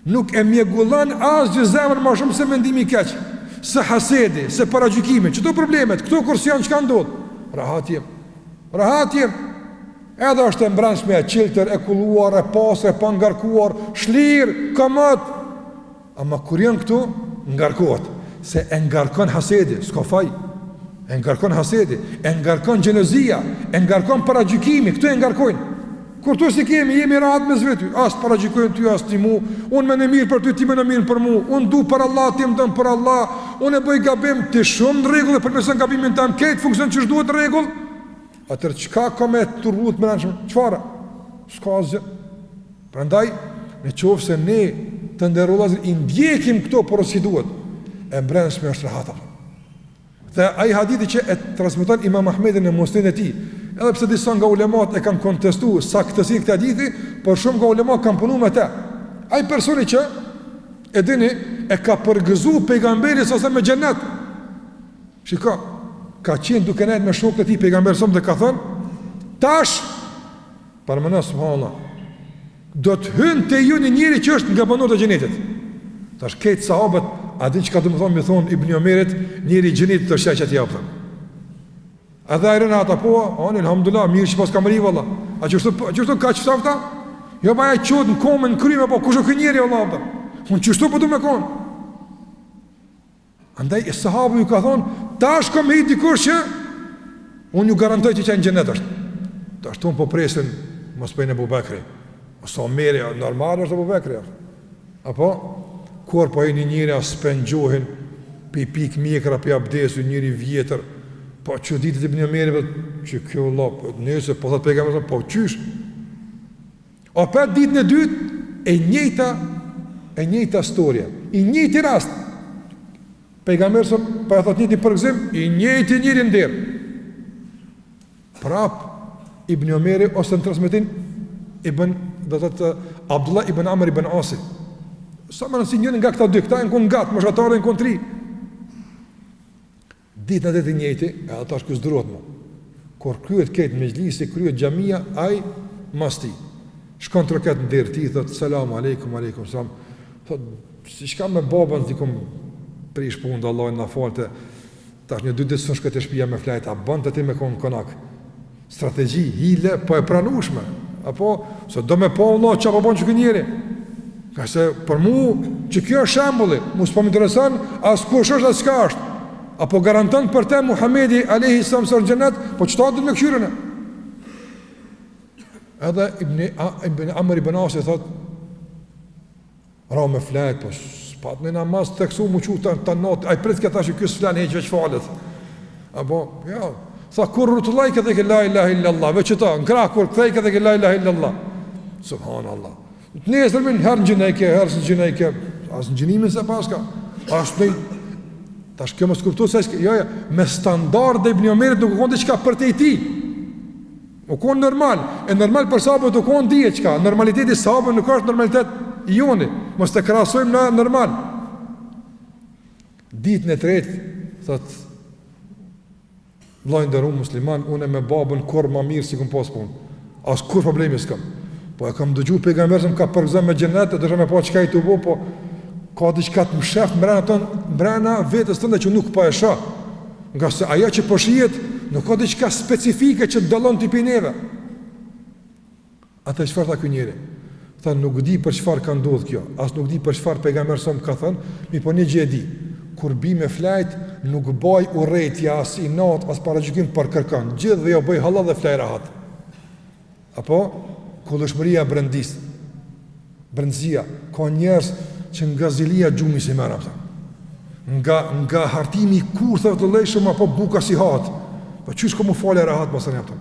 Nuk e mjegullon asgjë zemrën më shumë se mendimi i keq, se hasedi, se paragjykimi. Çdo problemet, këto kur janë çka ndodh? Rahat jem. Edhe është e mbrëmshme, e qiltër, e kulluar, e pasër, e pangarkuar, shlirë, kamët. Ama kur janë këtu, ngarkohet. Se e ngarkon hasedi, s'ka faj. E ngarkon hasedi, e ngarkon gjelozia, e ngarkon paragjykimi, këtu e ngarkojnë. Kur tu si jemi rahat me zveti, as paragjykojnë ty, as ti mu, unë me në mirë për ty, ti me në mirë për mu, unë du për Allah, ti më dëmë për Allah, unë e bëj gabim, ti shumë në regullë, për mesën gabimin të ketë funksion që shduhet në regullë, atër qka ka me turbut më nëshme, qfara? Ska zë. Prandaj, në qofë se ne të nderullazir, i ndjekim këto por si duhet, e mbrenshme është rahata. Dhe aji hadithi që e transmiton Imam Ahmedin në Musnedin e tij, edhe pse disa nga ulemat e kanë kontestuar saktësinë e këtij hadithi, por shumë nga ulemat kanë punuar me të. Ai personi që e dini e ka përgëzuar pejgamberin ose me xhenet. Shiko, ka qenë duke nejtë me shokët e tij pejgamberi sa më ka thënë, tash parmana subhanallah, do të hynë te ju një njeri që është nga banorët e xhenetit. Tash këtë sahabët a din që ka të më thonë Ibn Omerit, njëri gjinit të sheqet japë. Edhe e rëna ata, po, anë, alhamdulillah, mirë që pas kam ri, valla. A qështu ka qëfta vëta? Jo, ba e qëtë në komë, në kryme, po, kush o kënjeri, valla, vëta. Unë qështu po du me konë. Andaj, sahabu ju ka thonë, ta është kom hiti kush që, unë ju garantoj që qenë gjenet është. Ta është unë po presin, mos pejnë Abu Bekri. Oso meri, normal është Abu Bekri. Apo, kur po e një njëri a spengjohin, pik mjekra, pi abdesu, njëri vjetër, po që ditët Ibn Omeri, që kjo Allah, nëse, po thëtë pejgamberi, po qysh. O për ditën e dytë, e njëjta storja, i njëjti rast. Pejgamberi, po e thot njëti përgzim, i njëjti njëri ndërë. Prap, Ibn Omeri, ose në transmitin, Abdullah ibn Amr ibn Asi. Sa më nësi njërin nga këta dy, këta e në konë gatë, më shatarë e në konë tri. Ditë në dhe të njëjti, e ata është kësdurot mu. Kor kryet ketë mejlisi, kryet gjamia, aj mas ti. Shkon të rëket në dirë ti, thëtë, selamu aleikum, salam. Thëtë, si shka me babën, dikom prish punë dhe Allah në falte, tash një 2 ditë së shkët e shpija me flajt, a bënd të ti me konë konak. Strategji, hile, po e pranushme. Apo, se do me po Allah, që po bënë që kënjeri. Ka se për mu, që kjo është shembulli, mu s'po më interesan, as kush është, as s'ka është. Apo garanton për te Muhamedi alayhi salam së xhenet, po çfarë do të më këshirën? Edhe Ibn Amr ibn As thot, ra me flet, po s'pat në namaz të kësu mu quta të not, ai prit këta që ky s'flan heq veç falet. Apo, ja, sa kur rutullaj këtë ke la ilaha illallah, veç ta, në krah kur kthej këtë ke la ilaha illallah. Subhanallah. Nesër min herë në gjinejke, herë në gjinejke, as në gjinimin se paska, as në tash kjo mos kuptoj se jo, me standarde Ibn Omerit nuk ka diçka për te i ti. U kon normal, e normal për sahabët u kon diçka. Normaliteti i sahabëve nuk është normalitet i joni. Mos të krahasojmë në normal. Ditën e tretë thot vllai nderuar musliman, unë me babën kur më mirë si kum pas punë. As kur problemi s'kam. Po e kam dëgjuar pejgamberin ka përgëzuar me xhenet, do të më pa çka i tubo, po ka diçka të më shef mbrana vetës tënde që nuk po e shoh. Nga se ajo që po shihet nuk ka diçka specifike që dallon tipi neve. Atë çfarë tha ky njeri? Tha nuk di për çfarë ka ndodhur kjo, as nuk di për çfarë pejgamberi sa më ka thënë, mi po një gjë e di. Kur bi me flajt, nuk baj urrëtia as i nat, as paragjykim për kërkon. Gjithë jo bëj hallall dhe flaj rahat. Apo kullëshmëria brendis. Brendësia ka njerëz që nga zilia gjumi si mërë, nga hartimi i kurthëve të lejshëm, apo buka si hatë. Po qysh ka mu fale e rahat, basën e pëtëm.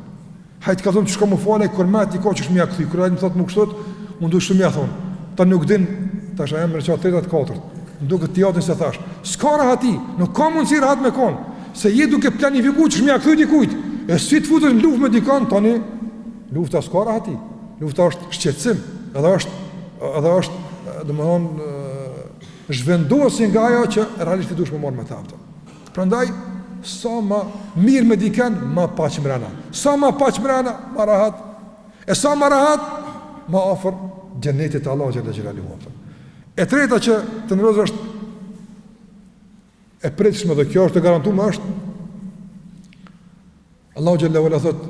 Hajtë ka thonë që shka mu fale, kërmet i ka që shmja këthi. Kërë hajtë më thotë më kështot, unë du shmja thonë. Ta nuk din, ta shë e më reqa 34, më duke të jatin se thash. Ska rahati, nuk ka mundësi rahat me konë. Se je duke planifiku që shmja këthi dikujt. E si të futës në luft me dikon, tani, lufta ska rahati. Lufta është shqetsim, edhe është dhe më thonë, zhvendosin nga ajo që realisht i dush me morë me ta. Prandaj, sa ma mirë me diken, ma paq mrena. Sa ma paq mrena, ma rahat. E sa ma rahat, ma afer gjennetit Allah Gjellë Gjellë Huapta. E treta që të nërëzë është e pritshme dhe kjo është të garantume është Allah Gjellë Huapta thot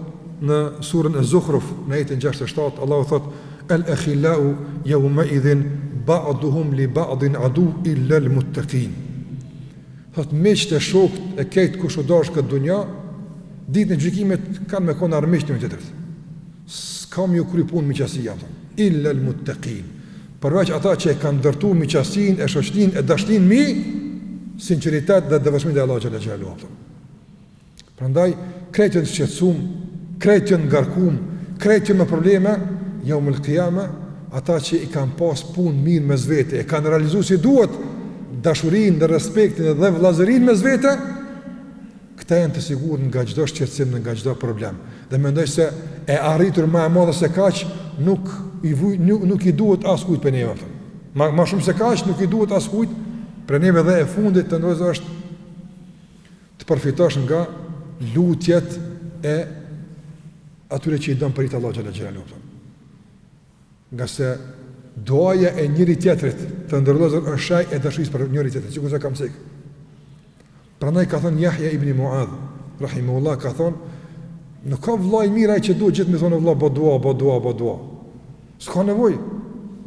në surën e Zukhruf në ajetin 67, Allah thot el-akhilau yawma idhin ba'duhum li ba'din adu illa al-muttaqin. Thot miqtë e shokët e këtë kush u dash këtë dunja, ditën e gjykimit kanë me konë armiqtë një tjetrit. S'kam ju kry punë miqësia, illa al-muttaqin. Përveç ata që e kanë ndërtuar miqësinë, e shoqërinë, e dashnin mi, sinqeritet dhe devotshmëri te Allahu xhallahu xhallahu. Prandaj kretën shqetësum, kretën ngarkum, kretën me probleme, yaumul qiyama, ata që i kanë pas punë mirë me zvete, e kanë realizuar si duhet dashurinë dhe respektin dhe vëllazërinë me zvete, këta janë të sigurt nga çdo shqetësim, nga çdo problem. Dhe mendoj se e arritur më e madhe se kaq nuk i duhet askujt për neve. Ma shumë se kaq nuk i duhet askujt për neve, dhe e fundit të ndërsa është të përfitosh nga lutjet e atyre që i dëmë për i të Allah Gjellë Gjellë. Nga se doaja e njëri tjetrit të ndërlozër është shaj e dashurisë për njëri tjetrin, sikur se kam thënë. Prandaj ka thënë Yahya ibn Muadh, rahimahullah, ka thënë, nuk ka vllai mirë ai që duhet gjithë më thonë vëlla bo dua. S'ka nevojë.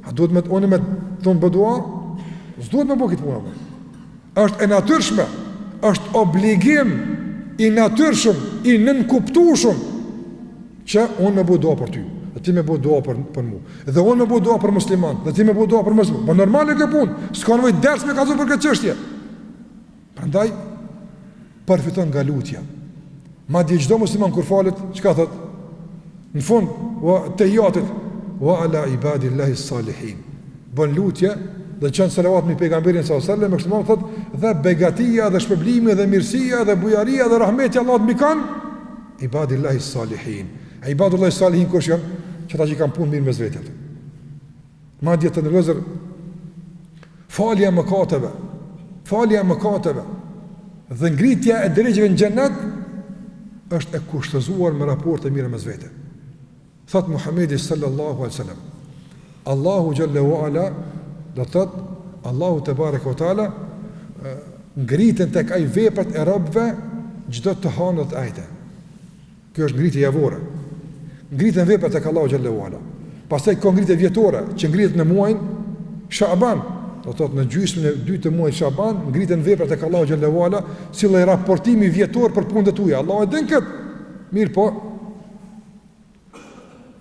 A duhet me unë me thonë bo dua? S'duhet me bo këtë punë. Është e natyrshme, është obligim i natyrshëm, i nënkuptueshëm që unë me bo dua për ty, dhe ti me bo dua për mu, dhe unë me bo dua për musliman, dhe ti me bo dua për musliman. Po normale kjo punë, s'ka nevojë ders me kallzu për këtë çështje. Prandaj përfiton nga lutja. Madje çdo musliman kur falet, çka thot? Në fund, wa tahiyatit wa ala ibadillahi salihin. Bon lutje dhe qënë salavat me pejgamberin sallallahu alaihi wasallam, kështu thot, dhe begatia dhe shpërblimi dhe mirësia dhe bujaria dhe rahmeti Allahut mbi kanë ibadillahi salihin. Ibadullahi salihin kush janë? Që ta që kanë punë mirë mes vetëve. Madje të ndërlozër, falja e mëkateve dhe ngritja e drejtave në xhennet është e kushtëzuar me raporte mira mes vete. Thot Muhamedi sallallahu alaihi wasallam, Allahu jalla wa ala, do thot Allahu te bareka wa taala ngriten tek ai veprat e robëve çdo të hanët ajte. Kjo është ngritje javore. Ngritën veprat tek Allahu xhalla uala. Pastaj ka ngritje vjetore që ngritet në muajin Shaaban, do thot në gjysmën e dytë të muajit Shaaban ngritën veprat tek Allahu xhalla uala, si lloj raportimi vjetor për punët e tuaja. Allahu e din këtë. Mirë po,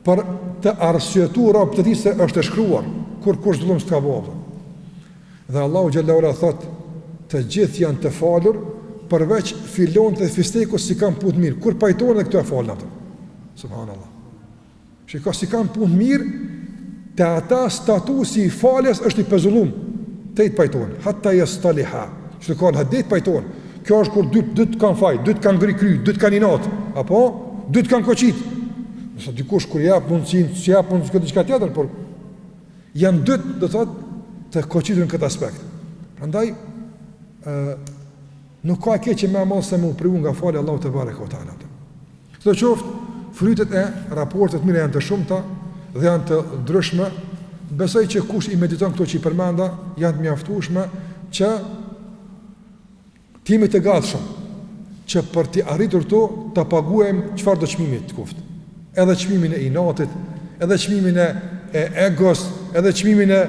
për të arsyetuar rob të tij se është e shkruar kur kush zullum s'ka bëu. Dhe Allahu xhalla uala thot, të gjithë janë të falur përveç filonit dhe fistekut si kanë punë mirë. Kur pajtohen dhe këto e falën ato. Subhanallah. Shiko si kanë punë mirë, te ata statusi i faljes është i pezullum. Te i pajtohen, hatta yastaliha. Që kanë hadith pajtohen. Kjo është kur dy të kanë faj, dy të kanë ngri kry, dy të kanë inat, apo dy të kanë koqit. Nëse dikush kur jap mundsinë, si jap mundsinë këtë diçka tjetër, por janë dy, do thotë, të koqitur në këtë aspekt. Prandaj nuk ka keq që më mos se më privu nga falja Allahu te bareka ve taala. Çdo qoftë, frytet e raportet mira janë të shumta dhe janë të ndryshme. Besoj që kush i mediton këto që i përmenda janë të mjaftueshme që ti jemi të gatshëm që për të arritur to ta paguajmë çfarë do çmimi të kuft. Edhe çmimin e inatit, edhe çmimin e egos, edhe çmimin e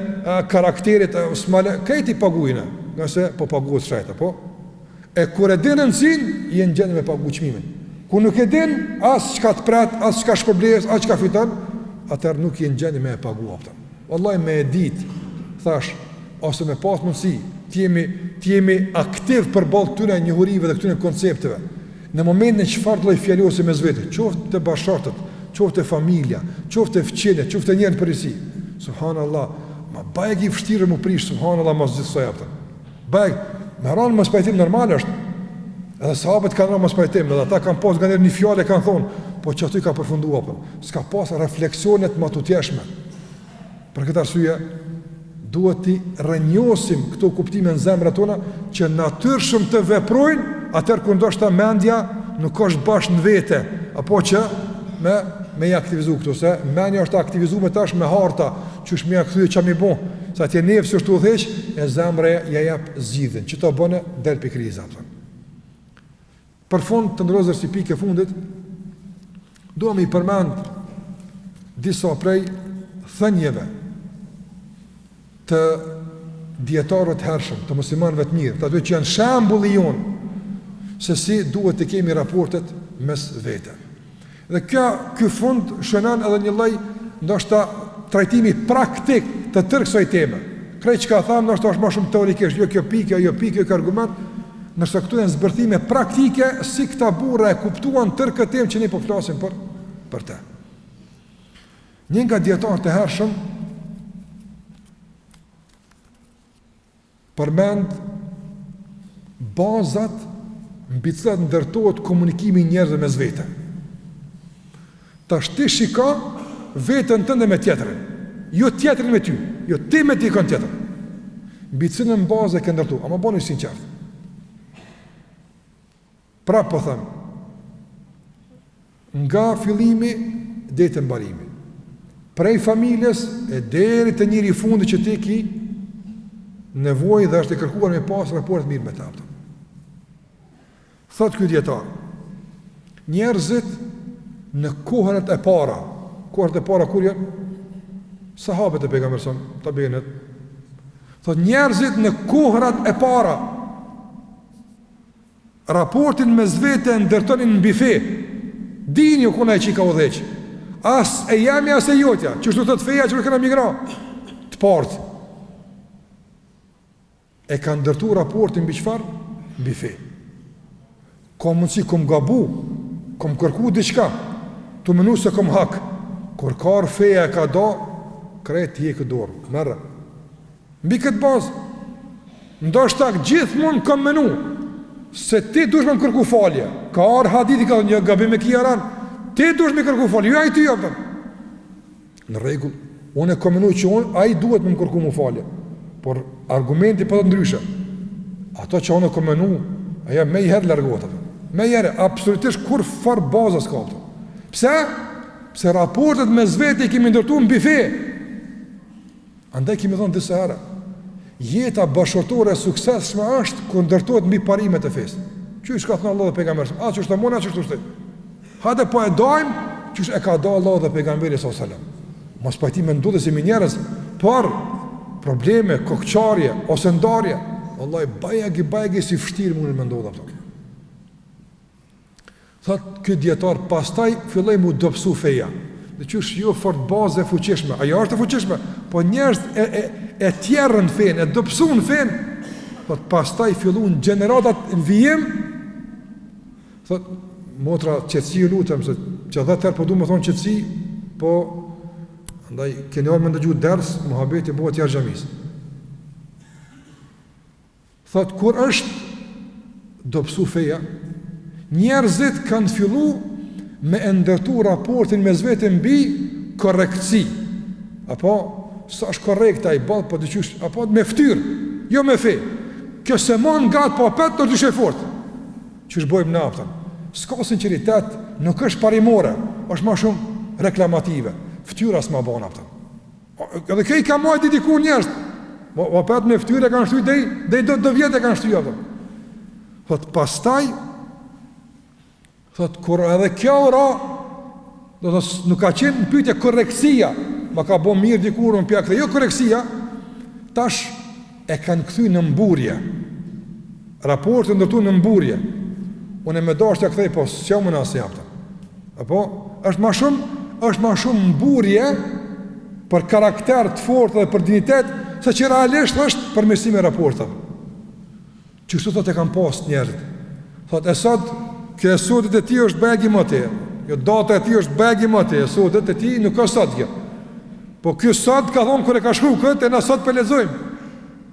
karakterit, smale, këti paguajnë, nëse po paguhet shajta, po. E kur e dinë nësin, jenë gjendje me pagu çmimin. Kur nuk e din, as çka të prat, as çka shpërblejes, as çka fiton, atëherë nuk jenë gjendje me e pagu aftë. Wallahi me e ditë, thash, ose me pas mundësi, të jemi aktiv përballë këtyre njohurive dhe këtyre koncepteve. Në momentin e çfarë lloj fjalosi mes vetë, qoftë të bashkëtorët, qoftë të familja, qoftë të fëmijët, qoftë të njerëz përgjithësi. Subhanallah, ma bajeg i vështirë më prish, subhanallah, mos gjithsoj aftë. Bajeg, me ranë mos pajtim normal është. Edhe sahabët kanë rënë mos pajtim, edhe ata kanë pas një fjalë kanë thonë, po që aty ka përfunduar apo. S'ka pas refleksione të matutjeshme. Për këtë arsye duhet të rrënjosim këto kuptime në zemrat tona që natyrshëm të veprojnë, atëherë kur ndoshta mendja nuk është bash në vete, apo që me i aktivizu këtu, se mendja është aktivizuar tash me harta, çush më kthyej çam i bën, sa atje nefsi është udhëheq, e zemra ja jap zgjidhjen, që to bënë del pikë kriza apo. Për fund të ndrozër si pikë e fundit, duam i përmend disa prej thënieve të dietarëve të hershëm, të muslimanëve të mirë, të atyre që janë shembulli jonë se si duhet të kemi raportet mes vete. Dhe ky fund shënon edhe një lloj ndoshta trajtimi praktik të tërë kësaj teme. Krejt çka tham ndoshta është më shumë teorikisht, jo kjo pikë, jo pikë, kjo argument, nëse këtu janë zbërthime praktike si këta burra e kuptuan tërë këtë temë që ne po flasim për të. Një nga dietarët e hershëm përmend bazat mbi të cilat ndërtohet komunikimi i njerëzve mes vete. Tash ti shiko veten tënde me tjetrin, jo tjetrin me ty, jo ti me dikon tjetër. Mbi cilën bazë ke ndërtuar, ama bëni sinqert. Pra po them, nga fillimi deri te mbarimi, prej familjes e deri te njëri i fundit që ti ki nevojë dhe është e kërkuar me pas raport mirë me ta. Thot ky dietar, njerëzit në kohët e para kur janë sahabët e pejgamberit, tabiinët, thot njerëzit në kohët e para raportin me zvete ndërtonin në bife. Dini ju kuna e qika u dheq. As e jemi, as e jotja. Qështu të feja që këna migra të partë. E ka ndërtu raportin bi qfar? Bife. Ka mundësi kom gabu, kom kërku diqka, të menu se kom hak. Kur kar feja e ka da, krejt tje këtë dorë. Mërë. Mbi këtë bazë, ndoshta gjithë mund kom menu se ti dush me më kërku falje. Ka arë hadithi ka një gabim e kia ranë, ti dush me kërku falje, ju a i ty jopën. Në regull, unë e komenu që a i duhet me më kërku mu falje, por argumenti për të ndryshe. Ato që unë e komenu, aja me i herë largohet. Me i herë, absolutisht kur farë bazës ka. Pse? Pse raportet me zveti i kemi ndërtu në bife. Andaj kemi thonë disa herë, jeta bashkëtorë e suksesshme është kur ndërtohet mbi parimet e fesë. Qysh ka thënë Allah dhe pejgamberi? A ç'është mona ç'është ushtë? Hajde po e dajmë qysh e ka dhënë Allah dhe pejgamberi sallallahu alajhi wasallam. Mos pajtime ndodhe si me njerëz, por probleme, kokçarje ose ndarje, wallahi bajagi si vështirë mund të më ndodha ato. Thot ky dietar pastaj filloi mu dobësu feja. Dhe qysh jo fort bazë e fuqishme. Ajo është e fuqishme, po njerëz e tjerën fen, e dobësun fen. Thot pastaj filluan gjeneratat në vijim. Thot motra qetësi ju lutem se që 10 herë po duam të thonë qetësi, po andaj keni orë më ndëgju ders, muhabeti bëhet jashtë xhamisë. Thot kur është dobësu feja, njerëzit kanë fillu me ndërtu raportin me zvete mbi korrektësi. Apo, sa është korrekt ai ball, po dyqysh, apo me ftyrë, jo me fe. Kjo se mon nga të papet, në dyshe fort. Qysh bojmë na aftën? S'ka sinceritet, nuk është parimore, është ma shumë reklamative. Ftyra s'ma bon aftën. Edhe kej ka majt i diku njerëz. Papet me ftyrë e kanë shtuj, dhe do vjetë e kanë shtuj aftën. Thot, pastaj, thot, kur edhe kjo ra, nuk ka qenë në pyetje korrektësia, ma ka bo mirë dikur në pjak dhe jo korrektësia, tash e kanë këthy në mburje. Raportin ndërtu në mburje. Unë e me dasht ja këthej, po s'ja më nëse jam të. Apo, është ma shumë mburje për karakter të fort dhe për dignitet, se që realisht është përmirësimi e raportave. Qështu thot e kam pas njerët. Thot, e sot, kjo e sotit e ti është begi më te, kjo data e ti është begi më te, e sotit e ti nuk është sot kjo. Po kjo sot ka thonë kër e ka shkru këtë, e na sot për lezojmë.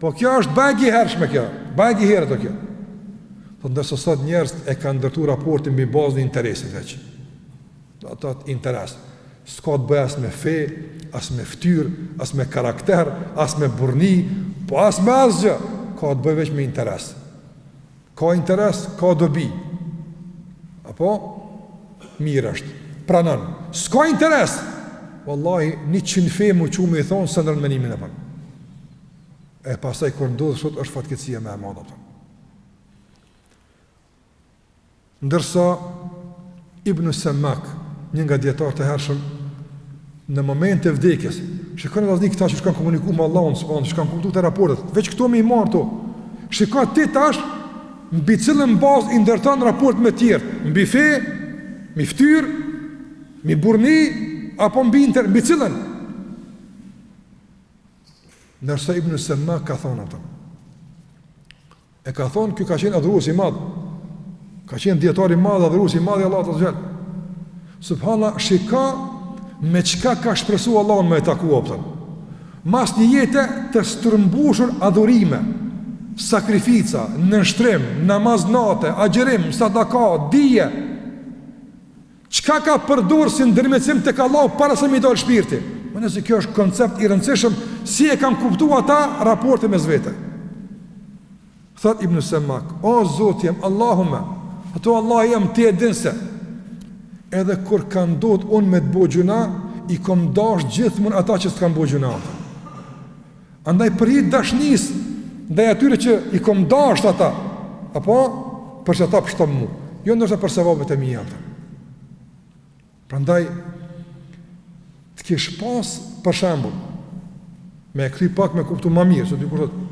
Po kjo është begi hershme kjo, begi herët o kjo. Thot, ndërso sot njerës e ka ndërtu raportin mbi bazë në interesit veç. Ato të interes. S'ka të bëj as me fe, as me ftyr, as me karakter, as me burni, po as me asgjë. Ka të bëj veç me interes. Ka interes, ka dobi. Apo, mirë është, pranon. S'ka interes, wallahi, 100 fe mu që me i thonë, së ndërën menimin e përnë. E pasaj, kër ndodhë sot, është fatkecia me e madha përnë. Ndërsa, Ibn Semak, një nga djetarë të hershëm, në moment e vdekjes, shikoni vllazni këta që shkanë komuniku me Allahun, që shkanë kuptu të raportet, veç këto me i marë to, shikoni ti tash, mbi cilën bazë i ndërton raport me tjertë, mbi fe, mbi ftyr, mbi burni, apo mbi cilën? Nërsa Ibn Semak ka thonë ato. E ka thonë, kjo ka qenë adhurues i madh. Ka qenë dietar i madh, adhurues i madh i Allahut azza xal. Subhanallah, shika me çka ka shpresuar Allahun me taku optën. Mas një jetë të strëmbushur adhurime, sakrifica, nënshtrim, namaz nate, agjerim, sadaka, dije. Çka ka përdorur si ndërmjetësim tek Allahu para se mi dal shpirti? Më nëse kjo është koncept i rëndësishëm, si e kanë kuptuar ata raportin mes vete. Thot Ibn Semak, o Zot jem, Allahumma, ato Allah jam ti e din se edhe kur kanë ndodhur unë me të bëj gjuna, i kom dash gjithmonë ata që s'kan bëj gjuna. Andaj për hir dashnisë ndaj atyre që i kom dasht ata, apo për që ata pështon mu, jo ndoshta për sevapet e mia. Prandaj të kesh pas për shembull, me këthy pak me kuptu ma mirë, se dikush thotë,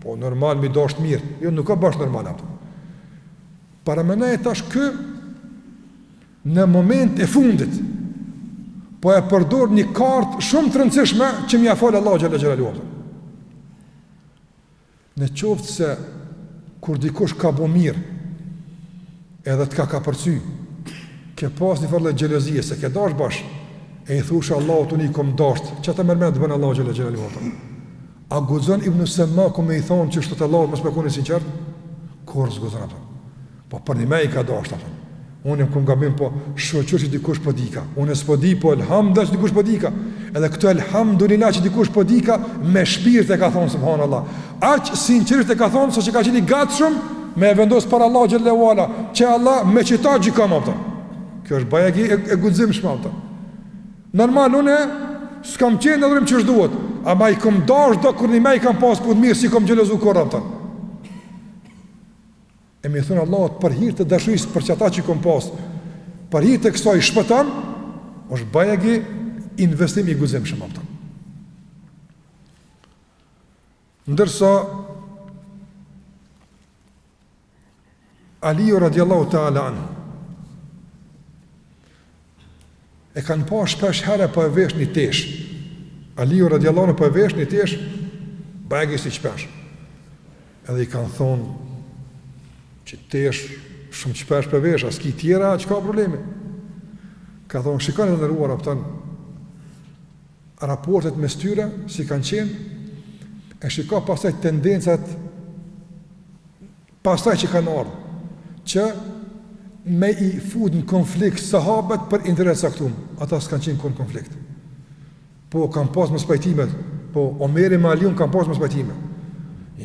po normal mi dasht mirë, jo nuk ka bash normal ato. Para menaj tash kë në moment e fundit, po e përdor një kartë shumë të rëndësishme që mi afalë Allah Gjelle Gjelalu. Në qoftë se kur dikush ka bo mirë, edhe të ka përcy, ke pas një farë dhe gjelëzije, se ke dash bash, e i thushë Allah të një kom dasht, që ta mërmenë të bënë Allah Gjelle Gjelalu. A gudzon Ibn Sema ku me i thonë që shtot Allah të më spekuni sinqert? Kur zgudzon ato? Po për një me i ka dasht ato. Unë këmë gabim, po shoqër që dikush po dika. Unë s'po di, po elhamda që dikush po dika. Edhe këto elhamdulillah që dikush po dika, me shpirt e ka thonë, subhanallah. Aq sinqerisht e ka thonë, sa që ka qeni gatshëm me e vendosë për Allah Gjallahu Ala, që Allah me qita gjikam apëta. Kjo është bajagi e gudzim shma apëta. Normal, unë s'kam qenë në dhërim që është duhet, ama i kom dash do kur një me i kam pas për mirë, si kom gjelëzu kora apëta. E mi thunë Allahot për hirë të dashurisë për që ata që kom pas, për hirë të kësaj shpëtan, është bajegi investim i guzim shumë apëta. Ndërsa Aliju radiallahu ta'ala anhu e kanë pa shpesh herë për e vesh një tesh. Aliju radiallahu anhu për e vesh një tesh, bajegi si shpesh. Edhe i kanë thonë që tesh shumë shpesh për vesh, as ki tjera, që ka problemi? Ka thonë, shikoni dhe nëruar apëtan, raportet me styre, si kanë qenë, e shika pasaj tendencat, pasaj që kanë ardhë, që me i fut në konflikt sahabët për interes saktum, ata s'kanë qenë kënë konflikt. Po, kanë pas më spajtimet, po, Omeri me Aliun kanë pas më spajtimet.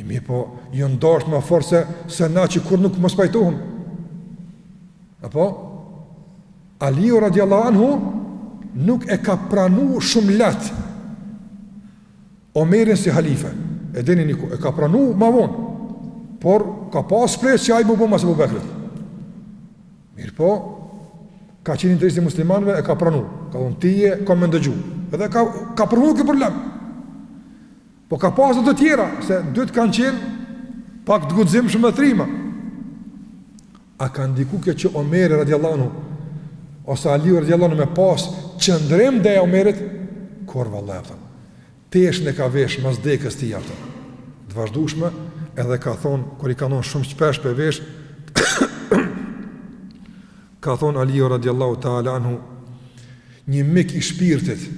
Mi po, jo ndasht më forse se na që kur nuk më spajtohëm. Apo? Aliju radiallahu anhu nuk e ka pranu shumë let Omerin si halife. E deni niku, e ka pranu ma vonë, por ka pas pres që a i bubu mas e bubekrit. Mirë po, ka qenë interesi muslimanve, e ka pranu. Ka thonë tije, ka me ndëgju. Edhe ka pranu këtë problem. Po ka pasë të tjera, se dytë kanë qenë pak të gudzim shumë dhe trima. A ka ndiku kjo që Omeri radiallahu anhu, ose Aliu radiallahu anhu me pasë qëndrim dhe e Omerit, kur vallaj, tesh në ka vesh mas dekës ti jaftë. Të vazhdushme, edhe ka thonë, kër i ka thonë shumë shpesh për vesh, ka thonë Aliu radiallahu ta'ala anhu, një mik i shpirtit,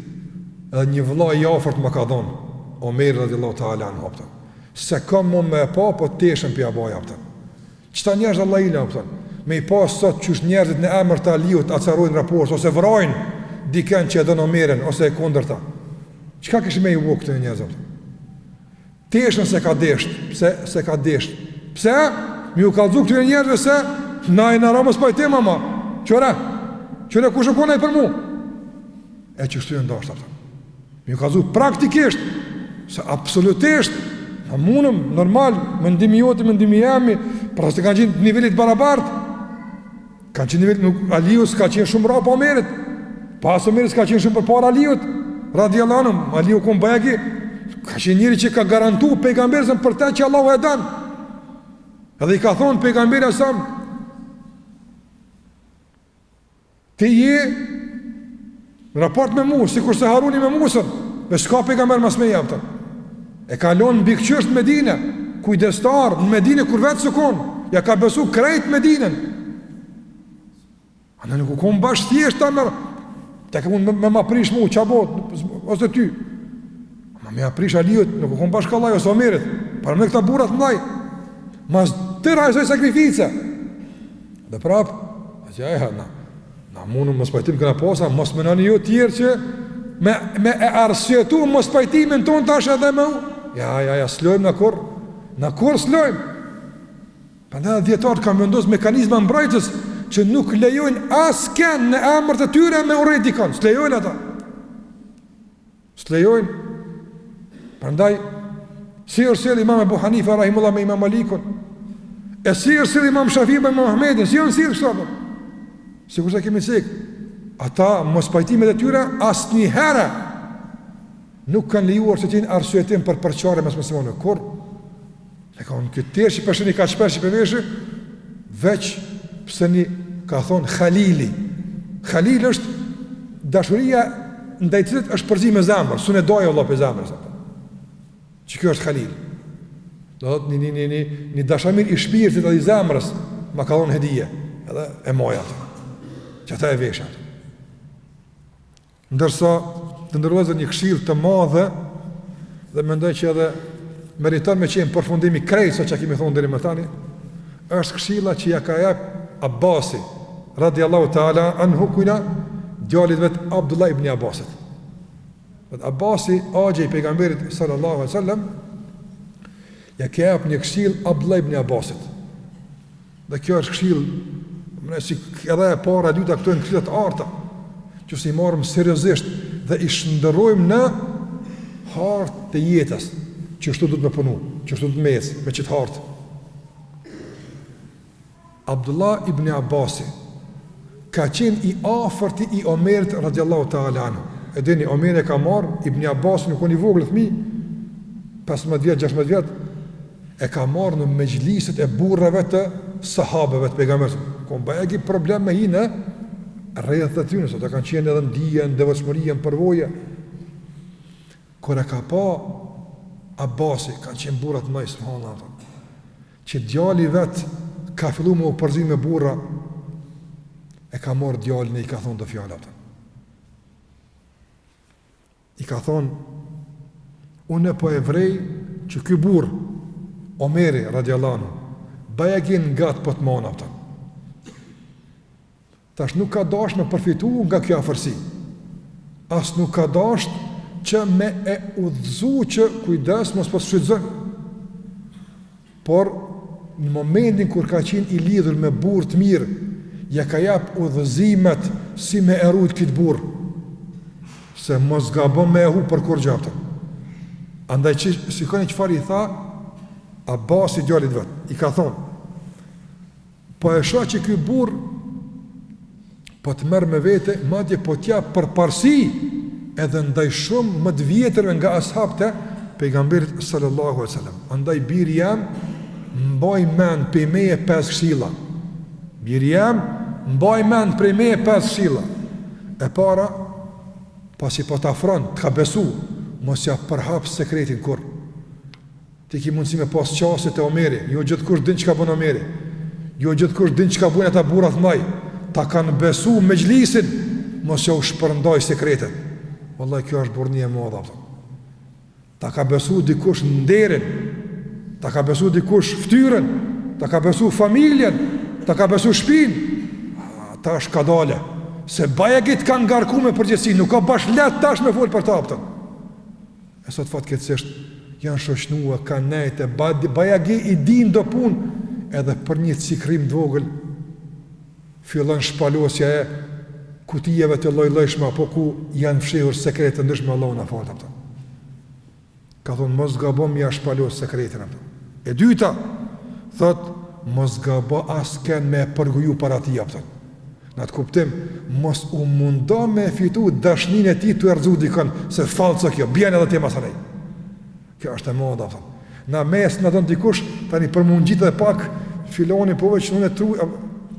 edhe një vëlla i afërt më ka thonë, Omeri radiallahu ta'ala anhu, se kam më me pa, po teshën për jabaj, qëta njerëz Allah ila, me i pas sot qësh njerëzit në emër të Aliut acarojnë raport, ose vrajnë diken që edhe në Omerin, ose e kondër ta. Qëka kështë me i u këtë njerëz? Teshën se ka desht, se ka desht. Pse? Mi u kalzu këtë njerëzve se, na i në ramës pajtim, ama, qëre ku shukona i për mu? E që shtu e ndasht, mi u kalzu praktikisht, se absolutisht, në munëm, normal, mëndimi joti, mëndimi jemi, pra se kanë qenë nivellit barabartë, kanë qenë nivellit, Aliu s'ka qenë shumë ra pa Omerit, pas Omerit s'ka qenë shumë për para Aliut, radiallahu anhu, Aliu këmë bajegi, ka qenë njëri që ka garantu pejgamberësën për te që Allahu e danë, edhe i ka thonë pejgamberi asam, ti je në raport me mu, si kurse Haruni me Musën, dhe s'ka pejgamber mas me jepëtën. E ka lonë në bikqësht Medine, kujdestar në Medine kur vetë së konë, ja ka besu krejt Medinen. A në nuk u konë bashkë thjesht ta mërë, te ka mund me ma prish mu, qabot, ose ty. Ma me ma prish Aliut, nuk u konë bashkë Allaj, ose Omerit, para me këta burat mlaj. Mas tëra e soj sakrifice. Dhe prap, na mundu më spajtim këna posa, mos me në një tjerë që me e arsjetu më spajtimin ton tash edhe me u. Ja, slojmë në kur slojmë. Për në djetarët kam vendos mekanizma mbrajtës që nuk lejojnë asken në emër të tyre me urejt dikon. S'lejojnë ata. S'lejojnë. Përndaj, Si është sjell Imam Abu Hanifa rahimullah me Imam Malikun? E si është sjell Imam Shafi me Imam Ahmedin? Si janë sjell kështu? Sikur se kemi thënë, ata mos pajtimet e tyre asnjëherë nuk kanë lejuar të jenë arsyetim për përçarje mes muslimanëve. Kur e kanë këtë tërë që i ka shpesh për veshë, veç pse ni ka thonë Khalili. Khalil është dashuria ndaj cilit është përzim me zemër, sunë doja Allah për zemër. Që kjo është Khalil. Do të një dashamir i shpirtit dhe i zemrës ma ka dhonë hedije, edhe e moja atë, që ata e vesha. Ndërsa të ndërlozë një këshill të madhe, dhe mendoj që edhe meriton me qenë përfundimi krejt sa që kemi thonë deri më tani, është këshilla që ja ka jep Abbasi radiallahu ta'ala anhu, kujna djalit vet Abdullah ibn Abbasit. Abbasi, agje i pejgamberit sallallahu alaihi wasallam, ja ka jep një këshill Abdullah ibn Abbasit. Dhe kjo është këshill, si edhe e para e dyta, këto janë këshillat arta, që si marrim seriozisht dhe i shndërrojmë në hartë të jetës, që shtu du të me punu, që shtu du të me ecë, me qitë hartë. Abdullah ibn Abbasi ka qenë i afërti i Omerit radiallahu ta'ala anhu. E dini, Omer e ka marrë, ibn Abbasi nuk unë i voglë fëmi, 15 vjet, 16 vjet, e ka marrë në mejliset e burrave të sahabeve të pejgamberit. Kon bëjegi problem me hi në rreth të tyre, sot e kanë qenë edhe ndije, në devotshmëri, në përvoje. Kur e ka pa Abbasi, kanë qenë burrat më subhanallahu, që djali vet ka fillu me u përzim me burra, e ka marrë djalin e i ka thonë të fjalla të. I ka thonë, unë po e vrej që ky burr, Omeri radiallahu anhu, bajagin nga të pëtë mana të. Tash nuk ka dash me përfitu nga kjo afërsi. As nuk ka dash që me e udhëzu që kujdes mos pas shfrytëzon. Por në momentin kur ka qenë i lidhur me burr të mirë, ja ka jap udhëzimet si me erujt këtë burr, se mos gabon me ehu për kur gjapta. Andaj që sikoni çfarë i tha Abbasi djalit vet, i ka thonë, po e shoh që ky burr po të merr me vete, madje po t'ja përparësi edhe ndaj shumë më të vjetërve nga ashabët e pejgamberit sallallahu alaihi wasallam. Andaj biri jam mbaj mend për meje 5 këshilla. Biri jam mbaj mend për meje 5 këshilla. E para, pasi po t'afron, t'ka besu, mos ja përhap sekretin kur. Ti ki mundësi me pas qasit e Omeri, jo gjithkush din çka bën Omeri, jo gjithkush din çka bën ata burrat maj, ta kanë besu me gjlisin, mos ja u shpërndaj sekretet. Wallahi kjo është burrnie e madhe. Ta ka besu dikush nderin, ta ka besu dikush ftyrën, ta ka besu familjen, ta ka besu shtëpinë, ta është ka dale, se bajagit kanë ngarku me përgjithësi, nuk ka bash let tash me folë për ta pëtën. E sot fatkeqësisht janë shoqënua, kanë nejte, bajagi i din do pun, edhe për një cikrim dvogël, fillon shpalosja e kutijeve të lloj-llojshme, apo ku janë fshehur sekrete ndryshme, Allahu na falë ata. Ka thonë mos gabon ja shpalos sekretin ata. E dyta, thot mos gabo asken me përgoju para tij ata. Në atë kuptim, mos u mundo me fitu dashnin e ti të erzu dikën, se falco kjo, bjen edhe ti masanej. Kjo është e moda, na mes në të në dikush, tani për mund gjitë dhe pak, filoni po veç në në tru,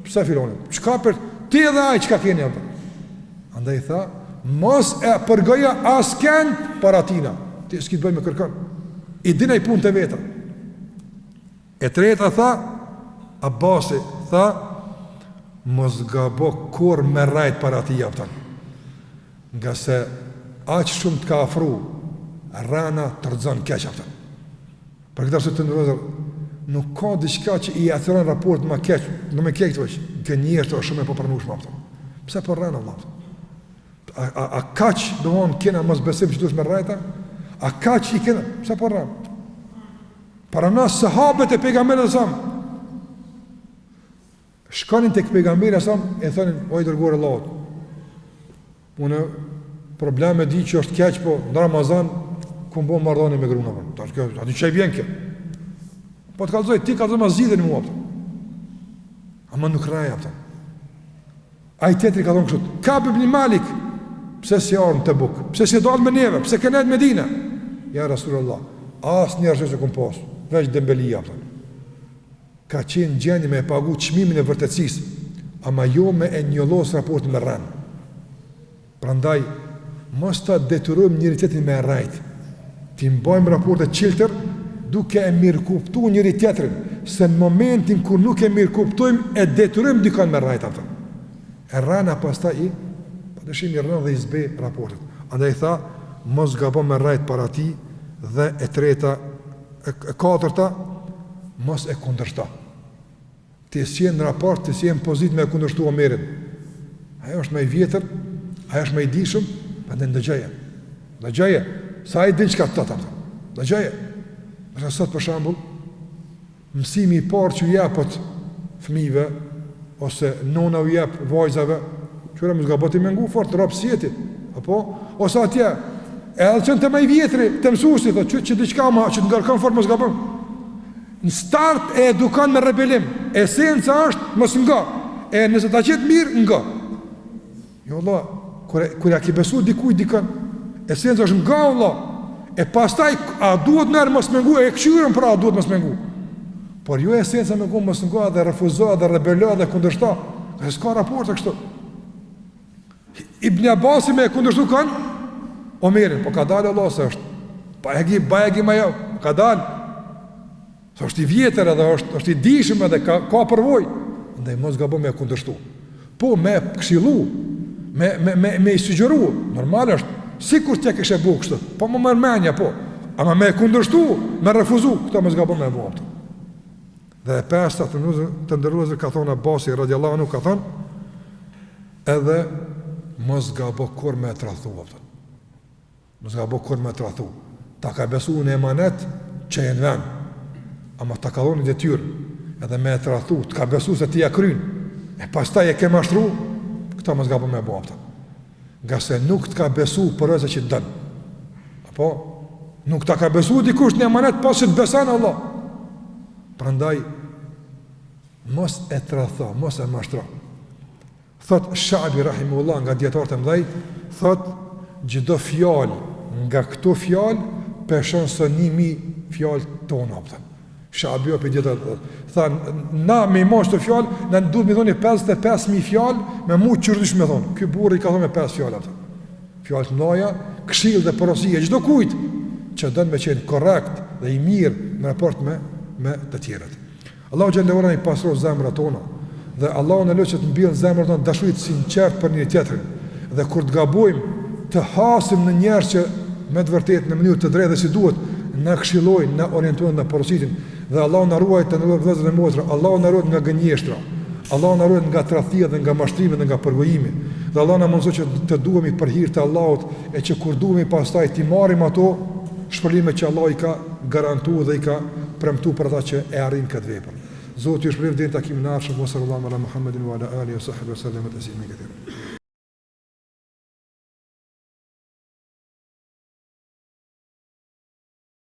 pëse filoni? Qka për ti edhe aj qka keni? Andaj tha, mos e përgoja asken para tina, ti s'ki të bëj me kërkan, i dina i pun të veta. E treta tha, Abbasi tha, mos gabo kur me rajt para ti japtan, nga se aq shumë të ka afru, rana të rëzën keq apëtën. Për këtë arsye të ndërëzër, nuk ka diçka që i atëron raport më keq, në me keq të veç, gënjerë të është shumë e përpërnushme apëtën. Pse për rana, Allah? A kaq, do mënë, kena mos besim që dush me rajta? A kaq i kena? Pse për rana? Para na sahabët e pejgamberit e samë, shkanin të pejgamberi e samë, e thonin, oj dërguar Allahut, unë probleme di që është keq, po në Ramazan ku mbo marrëdhënie me gruan apo. Tash kjo, aty çaj vjen kjo. Po të kallzoj ti kallzo ma zgjidhen mua. Ama nuk raja atë. Ai tjetri ka thonë kështu, Ka'b ibn Malik, pse si ardhën te Buk? Pse si dal me neve? Pse kanë në Medinë? Ja Rasulullah, asnjëherë s'e kam pas, veç dembelia atë. Ka qenë gjendje me pagu çmimin e vërtetësisë, ama jo me e njollos raportin me rën. Prandaj mos ta detyrojmë njëri tjetrin me rrejt. Ti mbajmë raporte çiltër duke e mirë kuptuar njëri tjetrin, se në momentin kur nuk e mirë kuptojmë e detyrojmë dikon me rrejt atë. E rrana pastaj pa dëshim i rrën dhe i zbe raportet. Andaj tha, mos gabon me rrejt para ti, dhe e treta, e katërta, mos e kundërshta. Ti si në raport, ti si në pozit me e kundërshtu Omerin. Ajo është me i vjetër, ajo është me i dishëm, pa në ndëgjeje. Sa i din që ka të tëtë, ndëgjeje. Nështë sot për shambull, mësimi i parë që jepët fëmijëve, ose nona u jep vajzave, qëra më zgaboti me ngu fort, rapë sjeti, apo? Ose atje, edhe qënë të me i vjetri, të mësusi, që diqka ma, që të ngarkan fort më zgabon. Në start e edukan me rebelim, esenca është mos nga, e nëse ta qetë mirë, nga. Jo Allah, kër ja ki besu dikuj dikën, esenca është nga Allah, e pastaj, a duhet nërë mos me ngu, e këqyrën pra a duhet mos me ngu. Por jo esenca me ngu mos nga dhe refuzoa dhe rebelloa dhe kundërshta, e s'ka raport e kështu. Ibn Abasi me e kundërshtu kanë, Omerin, po ka dalë Allah se është, bajegi ma jo, ka dalë, se është i vjetër edhe është i dishëm edhe ka përvoj, ndaj mos gabo me e kundërshtu. Po me këshilu, me i sugjeru, normal është, sikur t'ja kështë e bu kështë, po më mërmenja, po, ama me e kundërshtu, me refuzu, këta mos gabo me e bu apëtë. Dhe e pesta të ndërruazër ka thonë Abasi radiallahu anhu ka thonë, edhe mos gabo kur me e trathu apëtë. Mos gabo kur me e trathu. Ta ka besu në emanet që e në ven, ama ta ka dhoni detyrë, edhe me e trathu, të ka besu se ti e kryn, e pastaj e ke mashtru, këta mos gabo me e bu apëtë. Nga se nuk të ka besu për eze që të dënë. Apo? Nuk të ka besu dikush në emanet pas që të besanë Allah. Prandaj, mos e tratha, mos e mashtra. Thot Sha'bi rahimullah nga djetarët e mdhej, thot gjdo fjallë nga këto fjallë peshon së 1000 fjallë tona. Sha'bi o për djetarët. Tha, na me i mosh të fjallë, na duhet me thoni 55.000 fjallë, me mu qërdysh me thonë. Ky burri ka thonë me 5 fjallë. Fjallë të mdoja, këshill dhe porosie, gjdo kujtë, që dënë me qenë korrekt dhe i mirë në raport me të tjerët. Allahu xhallahu ala i pasron zemrat tona dhe Allahu na lëçet mbjell zemrat tona dashuri të sinqert për një tjetrin. Dhe kur të gabojmë, të hasim në njerëz që me të vërtetë në mënyrë të drejtë si duhet na këshillojnë, na orientojnë, na porositin dhe Allahu na ruaj të ndërlojë vëllezër e motra. Allahu na ruaj nga gënjeshtra. Allahu na ruaj nga tradhtia dhe nga mashtrimi dhe nga përgojimi. Dhe Allahu na mundsoj që të duhemi për hir të Allahut e që kur duhemi pastaj të marrim ato shpëlime që Allah i ka garantuar dhe i ka premtuar për ata që e arrin këtë vepër. Zoti ju shpëlbej deri në takimin e ardhshëm. Sallallahu ala Muhammedin wa ala alihi wa sahbihi sallam taslima katira.